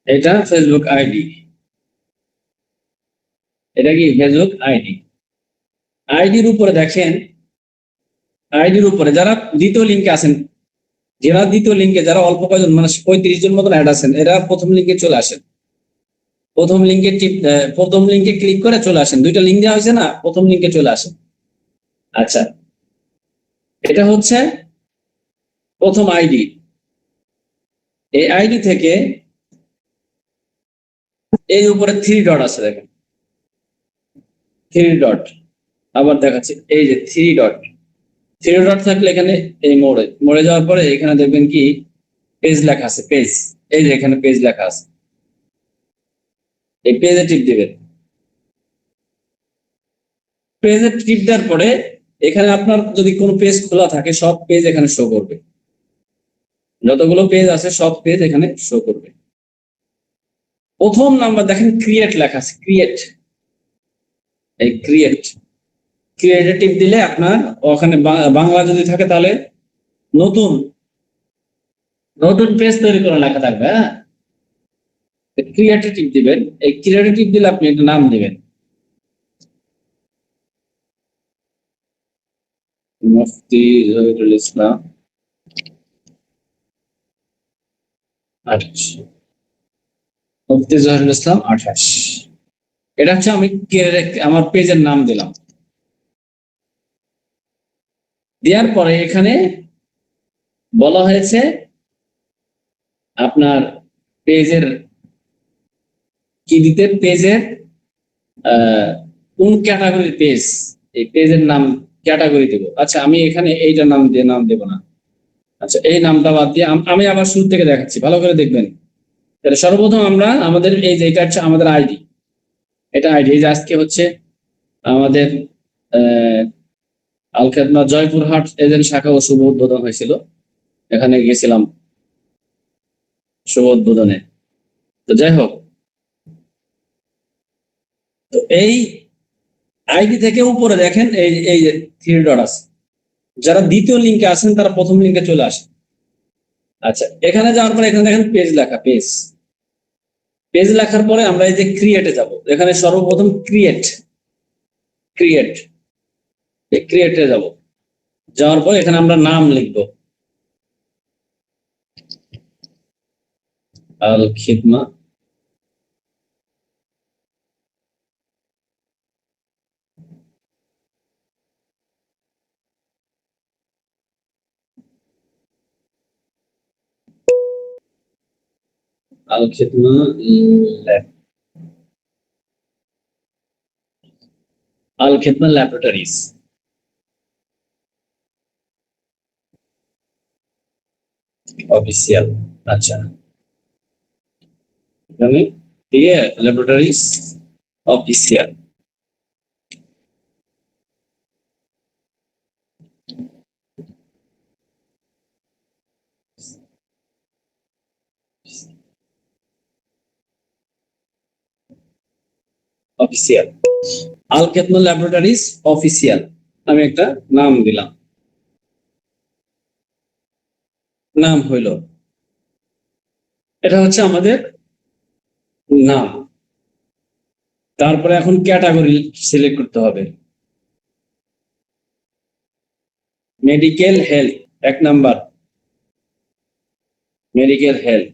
এটা ফেসবুক আইডি, এটা কি ফেসবুক আইডি। আইডির উপরে দেখেন, আইডির উপরে যারা দ্বিতীয় লিঙ্কে আছেন, যারা অল্প কয়জন মানে 35 জন মতন অ্যাড আছেন, এরা প্রথম লিঙ্কে চলে আসেন। প্রথম লিঙ্কে ক্লিক করে চলে আসেন। দুইটা লিঙ্ক দেওয়া হয়েছে না, প্রথম লিঙ্কে চলে আসেন। আচ্ছা, এটা হচ্ছে প্রথম আইডি। এই আইডি থেকে এই উপরে থ্রি ডট আছে, দেখেন থ্রি ডট, আবার দেখাচ্ছি এই যে থ্রি ডট থাকলে এখানে এই মোড়ে যাওয়ার পরে এখানে দেখবেন কি পেজ লেখা আছে, পেজ, এই যে এখানে পেজ লেখা আছে, এই পেজে টিপ দিবেন। পেজে টিপ দেওয়ার পরে এখানে আপনার যদি কোনো পেজ খোলা থাকে সব পেজ এখানে শো করবে, যতগুলো পেজ আছে সব পেজ এখানে শো করবে। প্রথম নাম্বার দেখেন ক্রিয়েট লেখা আছে, এই ক্রিয়েটে টিপ দিলে আপনার ওখানে বাংলা যদি থাকে তাহলে নতুন পেজ তৈরি করা লেখা থাকবে। হ্যাঁ, ক্রিয়েটে টিপ দিবেন। এই ক্রিয়েটে টিপ দিলে আপনি একটা নাম দিবেন, মুফতি জহিরুল ইসলাম 28, মুফতি জহিরুল ইসলাম 28। এটা হচ্ছে আমি আমার পেজের নাম দিলাম। দেওয়ার পরে এখানে বলা হয়েছে আপনার পেজের কি দিতে, পেজের কোন ক্যাটাগরির পেজ, এই পেজের নাম ক্যাটাগরি দেব। আচ্ছা, আমি এখানে এইটা নাম দেব না। আচ্ছা, এই নামটা বাদ দিয়ে আমি আবার শুরু থেকে দেখাচ্ছি, ভালো করে দেখবেন। তাহলে সর্বপ্রথম আমরা আমাদের এই যে এটা হচ্ছে আমাদের আইডি, এটা আইডি। এই যে আজকে হচ্ছে আমাদের আল খেদমা জয়পুরহাট এজেন্ট শাখা ও শুভ উদ্বোধন হয়েছিল, এখানে গেছিলাম শুভ উদ্বোধনে। তো যাই হোক, তো এই আইডি থেকে উপরে দেখেন এই এই থ্রি ডট আছে, যারা দ্বিতীয় লিঙ্কে আছেন তারা প্রথম লিঙ্কে চলে আসে। আচ্ছা, এখানে যাওয়ার পরে এখানে দেখেন পেজ লেখা, পেজ পেজ লেখার পরে আমরা এই যে ক্রিয়েটে যাব। এখানে সর্বপ্রথম ক্রিয়েট ক্রিয়েট ক্রিয়েটে যাব। যাওয়ার পর এখানে আমরা নাম লিখবো, আল খিদমা আল খিদমা ল্যাব, আল খিদমা ল্যাবরেটরিজ অফিসিয়াল। আচ্ছা, এখানে দিয়ে ল্যাবরেটরিজ অফিসিয়াল। অফিসিয়াল আল খেদমা ল্যাবরেটরিজ অফিসিয়াল, আমি একটা নাম দিলাম, নাম হইল, এটা হচ্ছে আমাদের নাম। তারপরে এখন ক্যাটাগরি সিলেক্ট করতে হবে, মেডিকেল হেলথ, এক number medical health.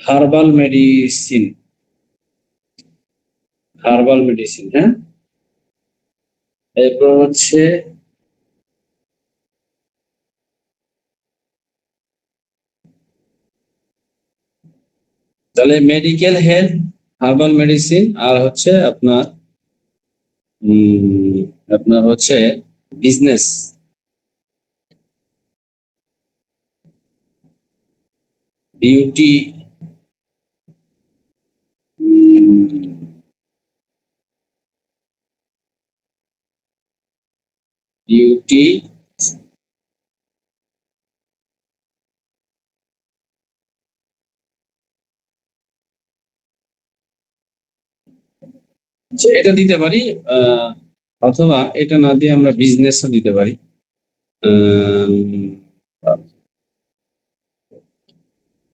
Herbal medicine, herbal medicine, হ্যাঁ। এরপর হচ্ছে তাহলে মেডিকেল হেলথ, হার্বাল মেডিসিন, আর হচ্ছে আপনার আপনার হচ্ছে বিজনেস, বিউটি, বিউটি এটা দিতে পারি, অথবা এটা না দিয়ে আমরা বিজনেসও দিতে পারি।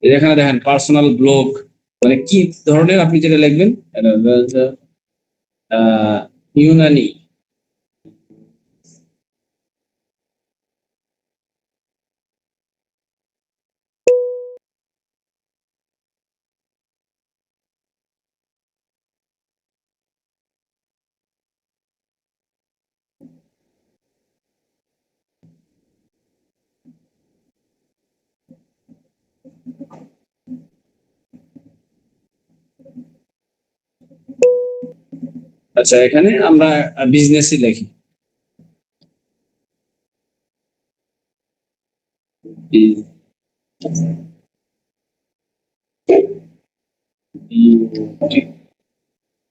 এখানে দেখেন পার্সোনাল ব্লগ, মানে কি ধরনের আপনি যেটা লিখবেন, ইউনানি, আচ্ছা এখানে আমরা বিজনেসই লিখি,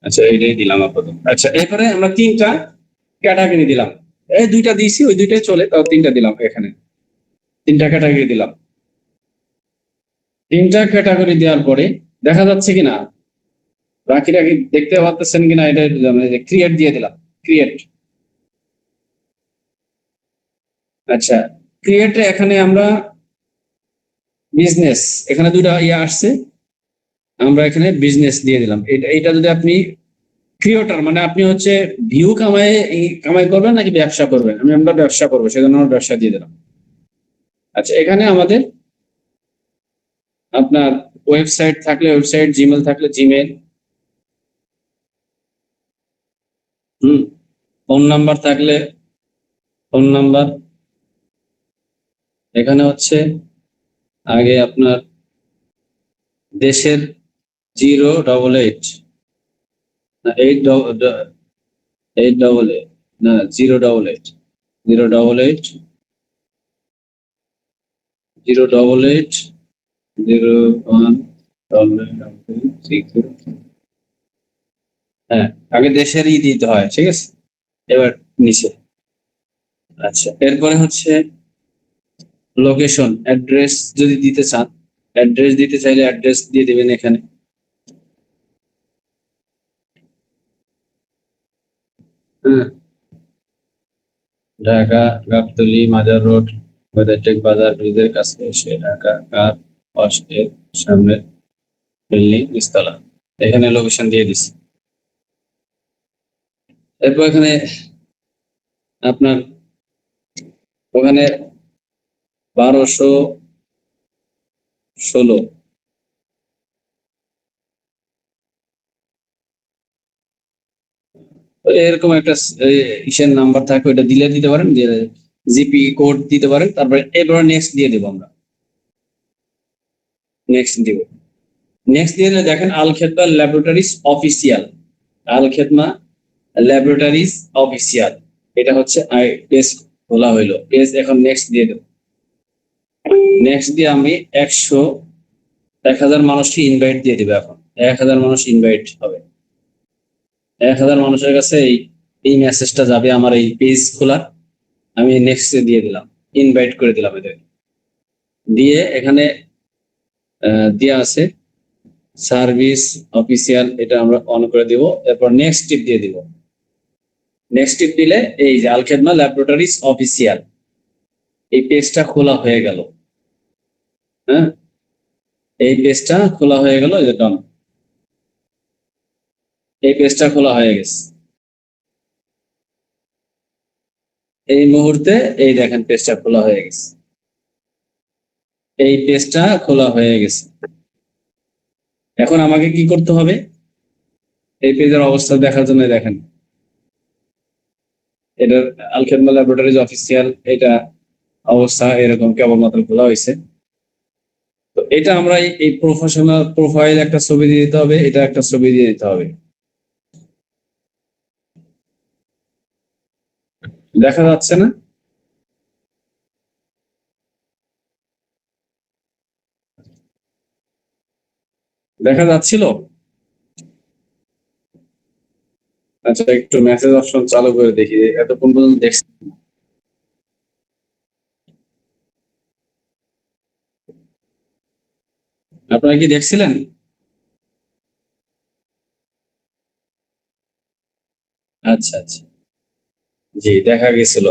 আচ্ছা এটাই দিলাম আপাতত। আচ্ছা এরপরে আমরা তিনটা ক্যাটাগরি দিলাম, এই দুইটা দিয়েছি ওই দুইটাই চলে, তাও তিনটা দিলাম, এখানে তিনটা ক্যাটাগরি দিলাম। তিনটা ক্যাটাগরি দেওয়ার পরে দেখা যাচ্ছে কিনা, বাকি রাখি দেখতে পাচ্ছেন কিনা, এটা ক্রিয়েট দিয়ে দিলাম, ক্রিয়েট। আচ্ছা, ক্রিয়েটে এখানে আমরা বিজনেস, এখানে দুইটা ইয়ে আসছে, আমরা এখানে বিজনেস দিয়ে দিলাম। এটা যদি আপনি ক্রিয়েটর মানে আপনি হচ্ছে ভিউ কামাই করবেন নাকি ব্যবসা করবেন, আমরা ব্যবসা করবো, সেজন্য আমরা ব্যবসা দিয়ে দিলাম। আচ্ছা, এখানে আমাদের আপনার ওয়েবসাইট থাকলে ওয়েবসাইট, জিমেল থাকলে জিমেল, ফোন নাম্বার থাকলে ফোন নাম্বার, এখানে হচ্ছে আগে আপনার দেশের 088 না 888 না 088 088 088 01 হ্যাঁ, আগে দেশেরই দিতে হয়, ঠিক আছে। এবার নিচে, আচ্ছা, এরপরে হচ্ছে লোকেশন, অ্যাড্রেস যদি দিতে চান, অ্যাড্রেস দিতে চাইলে অ্যাড্রেস দিয়ে দিবেন এখানে। হ্যাঁ, ঢাকা গাবতলী মাজার রোড মেদারটেক বাজার ব্রিজের কাছে এসে ঢাকা কার ওয়াশের সামনে বিল্ডিং নিচতলা, এখানে লোকেশন দিয়ে দিচ্ছি। এরপর এখানে আপনার ওখানে 1216 এরকম একটা ইসের নাম্বার থাকে, ওইটা দিলে দিতে পারেন, জিপি কোড দিতে পারেন। তারপরে এবার নেক্সট দিয়ে দেবো আমরা, নেক্সট দিব। নেক্সট দিয়ে দিলে দেখেন আল খেদমা ল্যাবরেটরিজ অফিসিয়াল, আল খেদমা ল্যাবরেটরিজ অফিসিয়াল, এটা হচ্ছে পেজ খোলা হইলো। পেজ এখন নেক্সট দিয়ে দেবো। নেক্সট দিয়ে আমি 1000 মানুষকে ইনভাইট দিয়ে দিবে। এখন 1000 মানুষ ইনভাইট হবে, 1000 মানুষের কাছে এই মেসেজটা যাবে আমার এই পেজ খোলার। আমি নেক্সট দিয়ে দিলাম, ইনভাইট করে দিলাম এদের। দিয়ে এখানে দেওয়া আছে সার্ভিস অফিসিয়াল, এটা আমরা অন করে দিব। এরপর নেক্সট টিপ দিয়ে দিব। নেক্সট টিপ দিলে এই যে আল খেদমা ল্যাবরেটরিজ অফিসিয়াল, এই পেজটা খোলা হয়ে গেল। হ্যাঁ, এই পেজটা খোলা হয়ে গেল, এই যে ডান, এই পেজটা খোলা হয়ে গেছে এই মুহূর্তে। এই দেখেন পেজটা খোলা হয়ে গেছে, এই পেজটা খোলা হয়ে গেছে। এখন আমাকে কি করতে হবে, এই পেজের অবস্থা দেখার জন্য দেখেন, এটার আল খেদমা ল্যাবরেটরিজ অফিসিয়াল, এটা অবস্থা এরকম কেবলমাত্র খোলা হয়েছে। তো এটা আমরা এই প্রফেশনাল প্রোফাইল একটা ছবি দিয়ে দিতে হবে, এটা একটা ছবি দিয়ে দিতে হবে। দেখা যাচ্ছে না? দেখা যাচ্ছিল? আচ্ছা, একটু মেসেজ অপশন চালু করে দেখি, এতক্ষণ পর্যন্ত দেখছি। আপনারা কি দেখছিলেন? আচ্ছা আচ্ছা, জি দেখা গেছিল।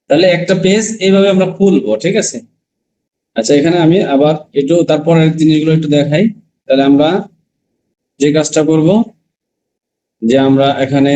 তাহলে একটা পেজ এইভাবে আমরা খুলবো, ঠিক আছে। আচ্ছা, এখানে আমি আবার একটু তারপরের জিনিসগুলো একটু দেখাই। তাহলে আমরা যে কাজটা করব, যে আমরা এখানে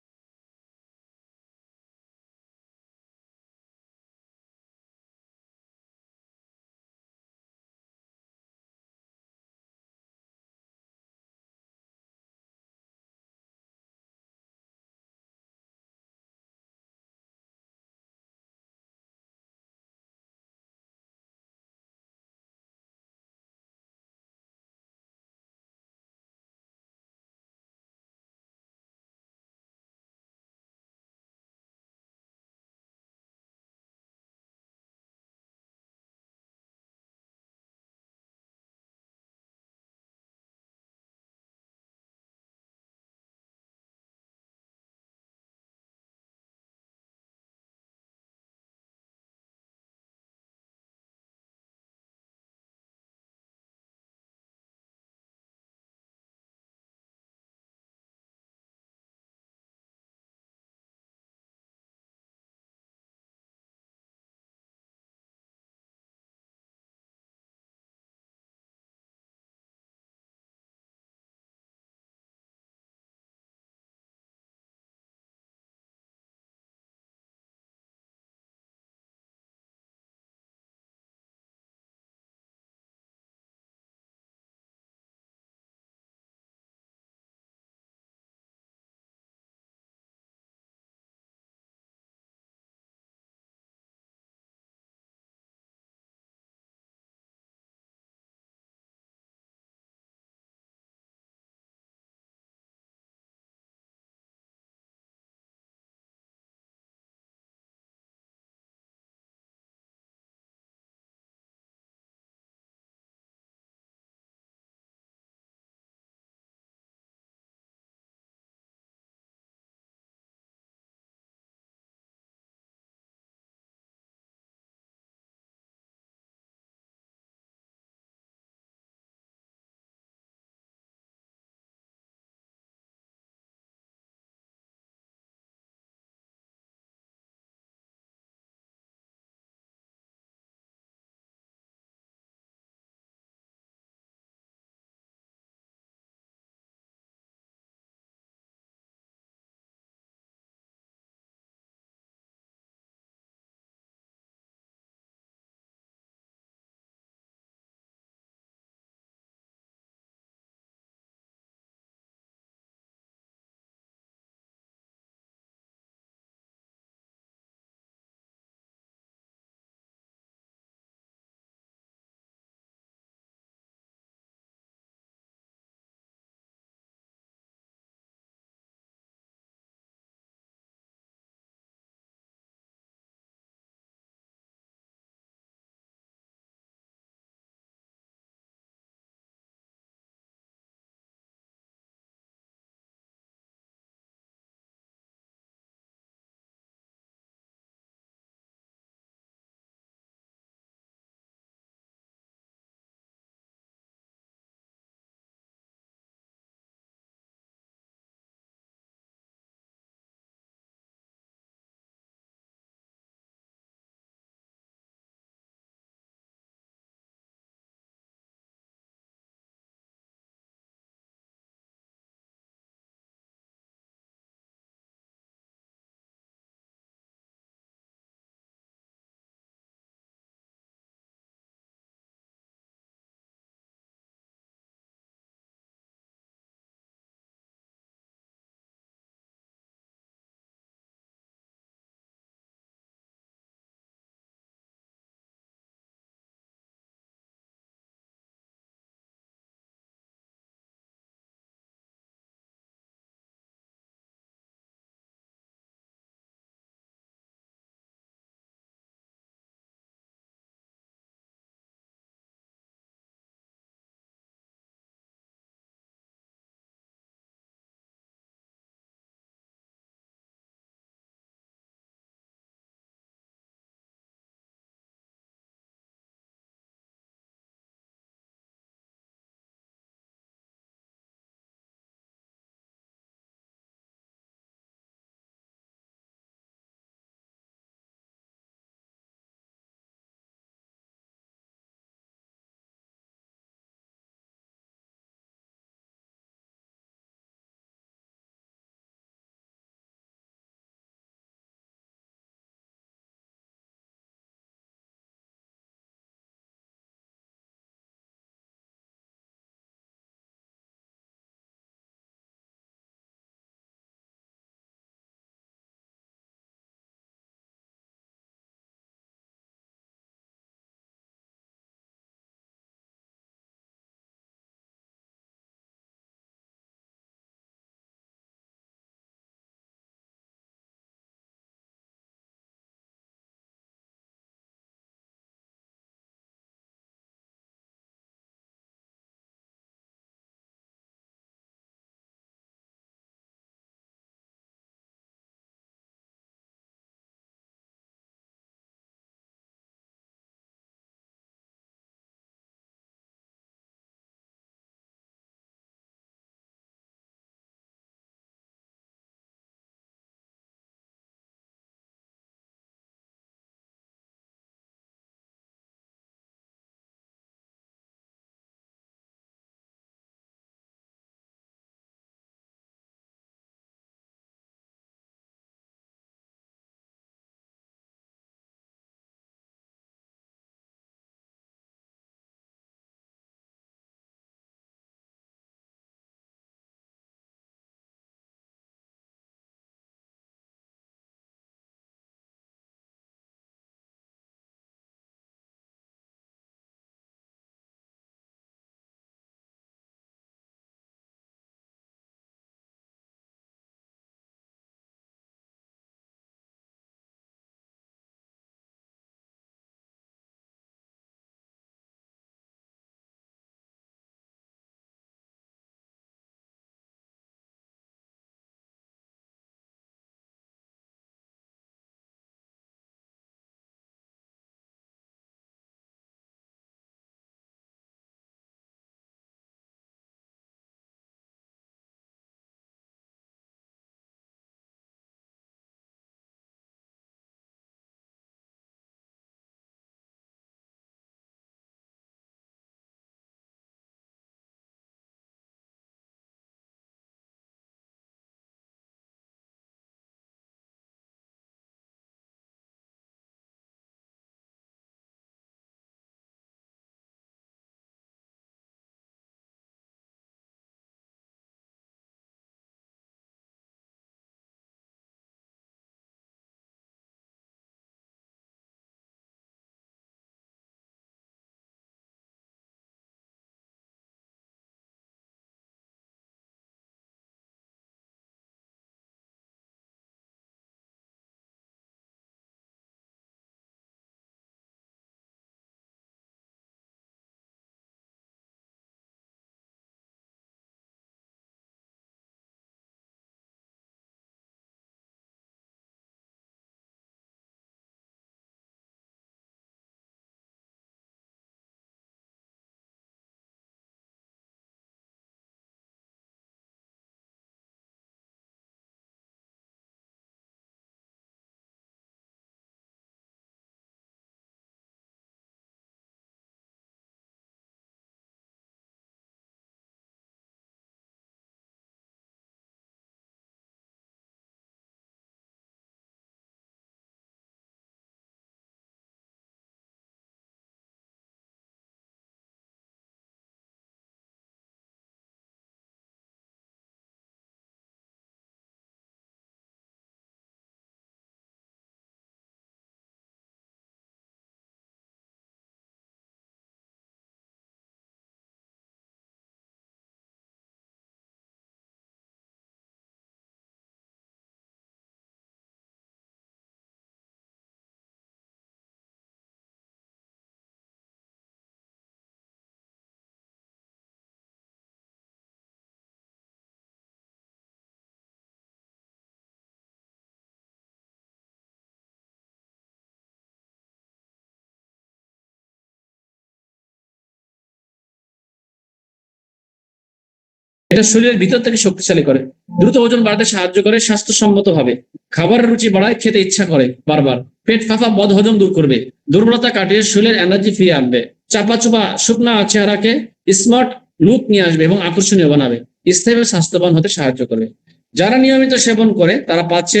এটা শরীরের ভিতর থেকে শক্তিশালী করে, দ্রুত ওজন বাড়াতে সাহায্য করে, স্বাস্থ্যসম্মত ভাবে খাবারের রুচি বাড়ায়, খেতে ইচ্ছা করে বারবার, পেট ফাঁপা বদ হজম দূর করবে, দুর্বলতা কাটিয়ে শরীরের এনার্জি ফিরিয়ে আনবে, চাপা চোপা শুকনা চেহারাকে স্মার্ট লুক নিয়ে আসবে এবং আকর্ষণীয় বানাবে, স্থায়ীভাবে স্বাস্থ্যবান হতে সাহায্য করবে। যারা নিয়মিত সেবন করে তারা পাচ্ছে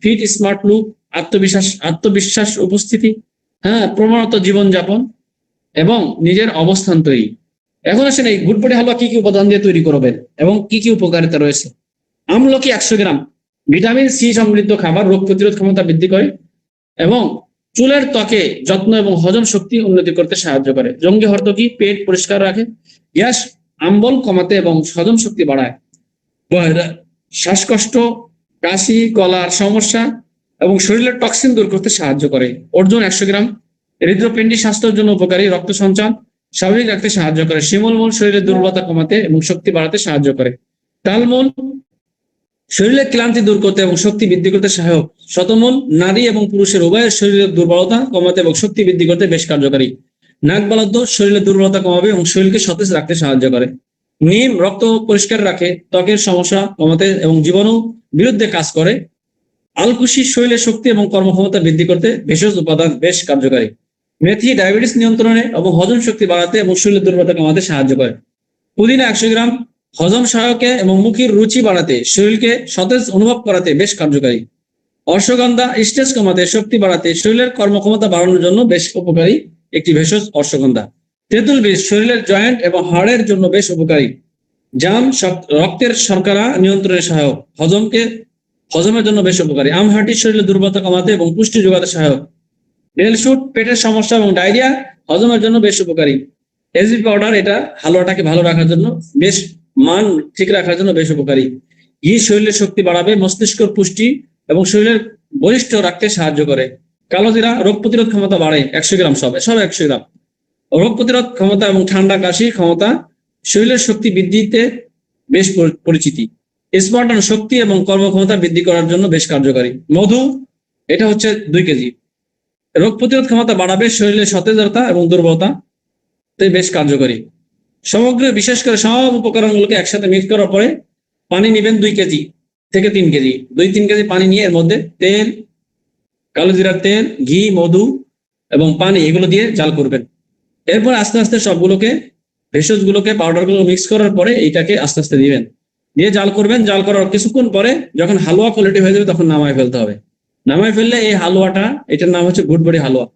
ফিট স্মার্ট লুক, আত্মবিশ্বাস উপস্থিতি, প্রমাণত জীবনযাপন এবং নিজের অবস্থান তৈরি। এখন আসেন এই গুড বডি হালুয়া কি কি উপাদান দিয়ে তৈরি করবেন এবং কি কি উপকারিতা রয়েছে। আমলকি 100 গ্রাম, ভিটামিন সি সমৃদ্ধ খাবার, রোগ প্রতিরোধ ক্ষমতা বৃদ্ধি করে এবং চুলের ত্বকে যত্ন এবং হজম শক্তি উন্নতি করতে সাহায্য করে। জঙ্গি হরতকি পেট পরিষ্কার রাখে, গ্যাস আম্বল কমাতে এবং হজম শক্তি বাড়ায়, শ্বাসকষ্ট, কাশি, গলার সমস্যা এবং শরীরের টক্সিন দূর করতে সাহায্য করে। অর্জুন 100 গ্রাম, হৃদপিণ্ডি স্বাস্থ্যের জন্য উপকারী, রক্ত সঞ্চালন স্বাভাবিক রাখতে সাহায্য করে। শিমুল মূল শরীরের দুর্বলতা কমাতে এবং শক্তি বাড়াতে সাহায্য করে। তালমূল শরীরের ক্লান্তি দূর করতে এবং শক্তি বৃদ্ধি করতে সহায়ক। শতমূল নারী এবং পুরুষের উভয়ের শরীরের দুর্বলতা কমাতে এবং শক্তি বৃদ্ধি করতে বেশ কার্যকারী। নাগবালাদ্য শরীরের দুর্বলতা কমাবে এবং শরীরকে সতেজ রাখতে সাহায্য করে। নিম রক্ত পরিষ্কার রাখে, ত্বকের সমস্যা কমাতে এবং জীবাণু বিরুদ্ধে কাজ করে। আলকুশি শরীরের শক্তি এবং কর্মক্ষমতা বৃদ্ধি করতে ভেষজ উপাদান বেশ কার্যকারী। মেথি ডায়াবেটিস নিয়ন্ত্রণে এবং হজম শক্তি বাড়াতে এবং শরীরের দুর্বলতা কমাতে সাহায্য করে। পুদিনা 100 গ্রাম, হজম সহায়কে এবং মুখের রুচি বাড়াতে, শরীরকে সতেজ অনুভব করাতে বেশ কার্যকারী। অশ্বগন্ধা স্ট্রেস কমাতে, শক্তি বাড়াতে, শরীরের কর্মক্ষমতা বাড়ানোর জন্য বেশ উপকারী একটি ভেষজ অশ্বগন্ধা। তেঁতুল বীজ শরীরের জয়েন্ট এবং হাড়ের জন্য বেশ উপকারী। জাম রক্তের শর্করা নিয়ন্ত্রণে সহায়ক, হজমের জন্য বেশ উপকারী। আমহাটি শরীরের দুর্বলতা কমাতে এবং পুষ্টি যোগাতে সহায়ক। বেলশুট পেটের সমস্যা এবং ডায়রিয়া হজমের জন্য বেশ উপকারী। এসবি পাউডার এটা হালুয়াটাকে ভালো রাখার জন্য, বেশ মান ঠিক রাখার জন্য বেশ উপকারী। ঘি শরীরের শক্তি বাড়াবে, মস্তিষ্কের পুষ্টি এবং শরীরের বলিষ্ঠ রাখতে সাহায্য করে। কালো জিরা রোগ প্রতিরোধ ক্ষমতা বাড়ে, 100 গ্রাম সব 100 গ্রাম। রোগ প্রতিরোধ ক্ষমতা এবং ঠান্ডা কাশির ক্ষমতা, শরীরের শক্তি বৃদ্ধিতে বেশ পরিচিতি। স্মার্টন শক্তি এবং কর্মক্ষমতা বৃদ্ধি করার জন্য বেশ কার্যকারী। মধু এটা হচ্ছে 2 কেজি, রোগ প্রতিরোধ ক্ষমতা বাড়াবে, শরীরের সতেজতা এবং দুর্বলতা বেশ কার্যকরী। সমগ্র বিশেষ করে সব উপকরণগুলোকে একসাথে মিক্স করার পরে পানি নেবেন 2 কেজি থেকে 3 কেজি, 2-3 কেজি পানি নিয়ে এর মধ্যে তেল, কালো জিরার তেল, ঘি, মধু এবং পানি এগুলো দিয়ে জাল করবেন। এরপর আস্তে আস্তে সবগুলোকে ভেষজগুলোকে পাউডারগুলো মিক্স করার পরে এইটাকে আস্তে আস্তে দিবেন, দিয়ে জাল করবেন। জাল করার কিছুক্ষণ পরে যখন হালুয়া কোয়ালিটি হয়ে যাবে তখন নামায় ফেলতে হবে। নামায় ফেললে এই হালুয়াটা, এটার নাম হচ্ছে গুড বডি হালুয়া,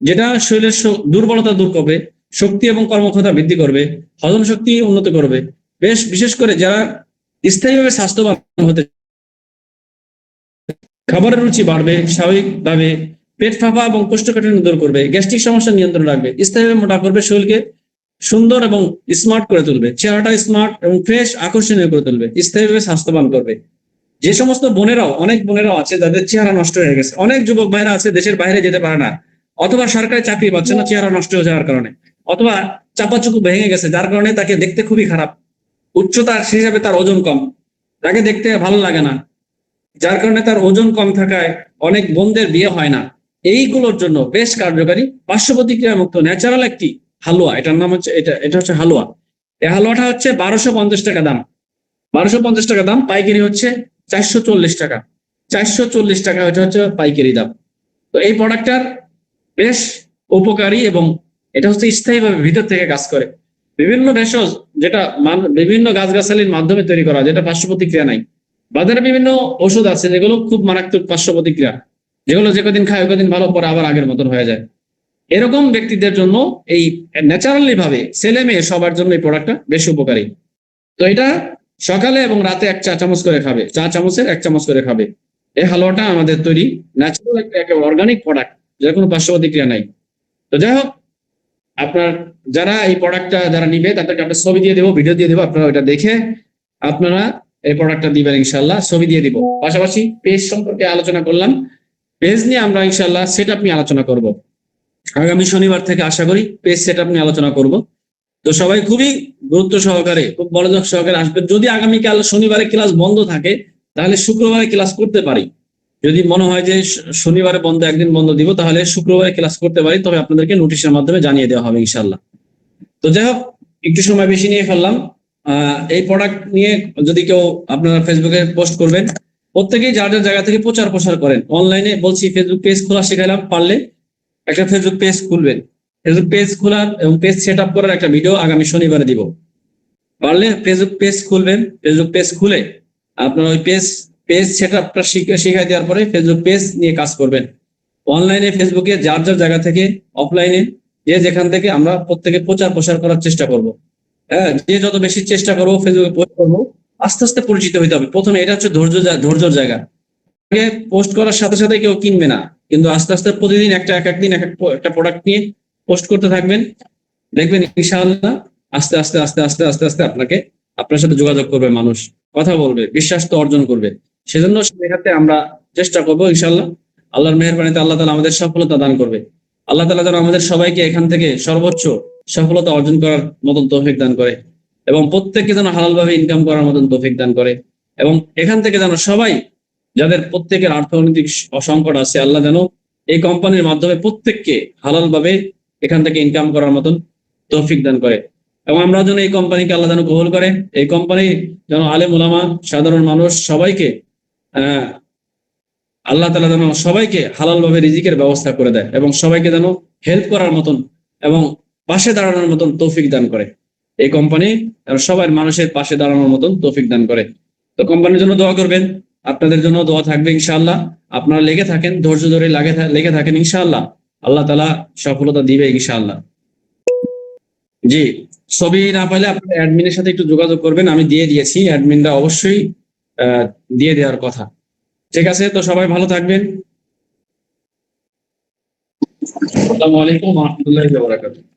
যেটা শরীরের দুর্বলতা দূর করবে, শক্তি এবং কর্মক্ষমতা বৃদ্ধি করবে, হজম শক্তি উন্নত করবে। বিশেষ করে যারা স্থায়ীভাবে স্বাস্থ্যবান হতে, খাবারের রুচি বাড়বে স্বাভাবিকভাবে, পেট ফাঁপা এবং কোষ্ঠকাঠিন্য দূর করবে, গ্যাস্ট্রিক সমস্যা নিয়ন্ত্রণ রাখবে, স্থায়ীভাবে মোটা করবে, শরীরকে সুন্দর এবং স্মার্ট করে তুলবে, চেহারাটা স্মার্ট এবং ফ্রেশ আকর্ষণীয় করে তুলবে, স্থায়ীভাবে স্বাস্থ্যবান করবে। যে সমস্ত অনেক বোনেরাও আছে যাদের চেহারা নষ্ট হয়ে গেছে, অনেক যুবক ভাইরা আছে দেশের বাইরে যেতে পারে না, অথবা সরকারি চাকরি পাচ্ছে না চেহারা নষ্ট হয়ে যাওয়ার কারণে, অথবা চাপাচুকু ভেঙে গেছে যার কারণে তাকে দেখতে খুবই খারাপ, উচ্চতা সেই হিসাবে তার ওজন কম, তাকে দেখতে ভালো লাগে না, যার কারণে তার ওজন কম থাকায় অনেক বোনদের বিয়ে হয় না। এইগুলোর জন্য বেশ কার্যকারী পার্শ্ব প্রতিক্রিয়া মুক্ত ন্যাচারাল একটি হালুয়া, এটার নাম হচ্ছে এটা হচ্ছে হালুয়া। এই হালুয়াটা হচ্ছে 1250 টাকা দাম, 1250 টাকা দাম। পাইকারি হচ্ছে 440 টাকা, 440 টাকা হচ্ছে পাইকারি দাম। তো এই প্রোডাক্টটার বেশ উপকারী এবং এটা হচ্ছে স্থায়ীভাবে ভিতর থেকে কাজ করে। বিভিন্ন ভেষজ যেটা বিভিন্ন গাছগাছালির মাধ্যমে তৈরি করা, যেটা পার্শ্ব প্রতিক্রিয়া নাই। বাজারে বিভিন্ন ওষুধ আছে যেগুলো খুব মারাত্মক পার্শ্ব প্রতিক্রিয়া, যেগুলো যে কদিন খায় কদিন ভালো, পরে আবার আগের মতন হয়ে যায়। এরকম ব্যক্তিদের জন্য এই ন্যাচারালি ভাবে ছেলে মেয়ে সবার জন্য এই প্রোডাক্টটা বেশ উপকারী। তো এটা সকালে এবং রাতে 1 চা চামচ করে খাবে, চা চামচের 1 চামচ করে খাবে। এই হালুয়াটা আমাদের তৈরি ন্যাচারাল একটা অর্গানিক প্রোডাক্ট, যার কোনো পার্শ্ব প্রতিক্রিয়া নাই। তো যাই হোক, আপনার যারা এই প্রোডাক্টটা যারা নিবে তাদেরকে আমরা ছবি দিয়ে দেবো, ভিডিও দিয়ে দেবো, আপনারা ওইটা দেখে আপনারা এই প্রোডাক্টটা দিবেন ইনশাল্লাহ, ছবি দিয়ে দিব। পাশাপাশি পেজ সম্পর্কে আলোচনা করলাম, পেজ নিয়ে আমরা ইনশাল্লাহ সেটআপ নিয়ে আলোচনা করব আগামী শনিবার থেকে, আশা করি পেজ সেটআপ নিয়ে আলোচনা করব। তো সবাই খুবই গুরুত্ব সহকারে, খুব মনোযোগ সহকারে আসবেন। যদি আগামীকাল শনিবারে ক্লাস বন্ধ থাকে তাহলে শুক্রবারে ক্লাস করতে পারি, যদি মনে হয় যে শনিবারে বন্ধ, একদিন বন্ধ দিব, তাহলে শুক্রবারে ক্লাস করতে পারি, তবে আপনাদেরকে নোটিশের মাধ্যমে জানিয়ে দেওয়া হবে ইনশাল্লাহ। তো যাই হোক, একটু সময় বেশি নিয়ে ফেললাম, এই প্রোডাক্ট নিয়ে যদি কেউ আপনারা ফেসবুকে পোস্ট করবেন, প্রত্যেকেই যার যার জায়গা থেকে প্রচার প্রসার করেন। অনলাইনে বলছি ফেসবুক পেজ খোলা শেখালাম, পারলে একটা ফেসবুক পেজ খুলবেন। ফেসবুক পেজ খোলার এবং পেজ সেট আপ করার একটা ভিডিও আগামী শনিবারে দিব। পারলে ফেসবুক পেজ খুলবেন, ফেসবুক পেজ খুলে আপনার ওই পেজ সেট আপটা শিখাই দেওয়ার পরে ফেসবুক পেজ নিয়ে কাজ করবেন। অনলাইনে ফেসবুকে যার যার জায়গা থেকে, অফলাইনে যে যেখান থেকে আমরা প্রত্যেকে প্রচার প্রসার করার চেষ্টা করব। হ্যাঁ, যে যত বেশি চেষ্টা করবো ফেসবুকে পোস্ট করবো, আস্তে আস্তে পরিচিত হইতে হবে। প্রথমে এটা হচ্ছে ধৈর্যর জায়গা। পোস্ট করার সাথে সাথে কেউ কিনবে না, কিন্তু আস্তে আস্তে প্রতিদিন এক একটা প্রোডাক্ট নিয়ে পোস্ট করতে থাকবেন, দেখবেন ইনশাআল্লাহ আস্তে আস্তে আস্তে আস্তে আস্তে আস্তে আপনার সাথে যোগাযোগ করবে, মানুষ কথা বলবে, বিশ্বাস তো অর্জন করবে। সেজন্য সেক্ষেত্রে আমরা চেষ্টা করবো ইনশাআল্লাহ। আল্লাহর মেহেরবানিতে আল্লাহ তাআলা আমাদের সফলতা দান করবে। আল্লাহ তাআলা যেন আমাদের সবাইকে এখান থেকে সর্বোচ্চ সফলতা অর্জন করার মতন তৌফিক দান করে, এবং প্রত্যেককে যেন হালাল ভাবে ইনকাম করার মতন তৌফিক দান করে, এবং এখান থেকে যেন সবাই, যাদের প্রত্যেকের অর্থনৈতিক সংকট আছে, আল্লাহ যেন এই কোম্পানির মাধ্যমে প্রত্যেককে হালাল ভাবে এখান থেকে ইনকাম করার মতন তৌফিক দান করে। এবং আমরা যেন এই কোম্পানিকে আল্লাহ যেন কবুল করে, এই কোম্পানি যেন আলেম ওলামা, সাধারণ মানুষ সবাইকে আল্লাহ তাআলা যেন সবাইকে হালাল ভাবে রিজিকের ব্যবস্থা করে দেয়, এবং সবাইকে যেন হেল্প করার মতন এবং পাশে দাঁড়ানোর মতন তৌফিক দান করে। এই কোম্পানি সবার মানুষের পাশে দাঁড়ানোর মতন তৌফিক দান করে। তো কোম্পানির জন্য দোয়া করবেন, আপনাদের জন্য দোয়া থাকবে ইনশাআল্লাহ। আপনারা লেগে থাকেন, ধৈর্য ধরে লেগে থাকেন, ইনশাআল্লাহ আল্লাহ তাআলা সফলতা দিবে ইনশাআল্লাহ। জি, ছবি না পাইলে আপনার অ্যাডমিনের সাথে একটু যোগাযোগ করবেন, আমি দিয়ে দিয়েছি, অ্যাডমিনরা অবশ্যই দিয়ে দেওয়ার কথা। ঠিক আছে, তো সবাই ভালো থাকবেন। আসসালামু আলাইকুম ওয়া রাহমাতুল্লাহি ওয়া বারাকাতুহু।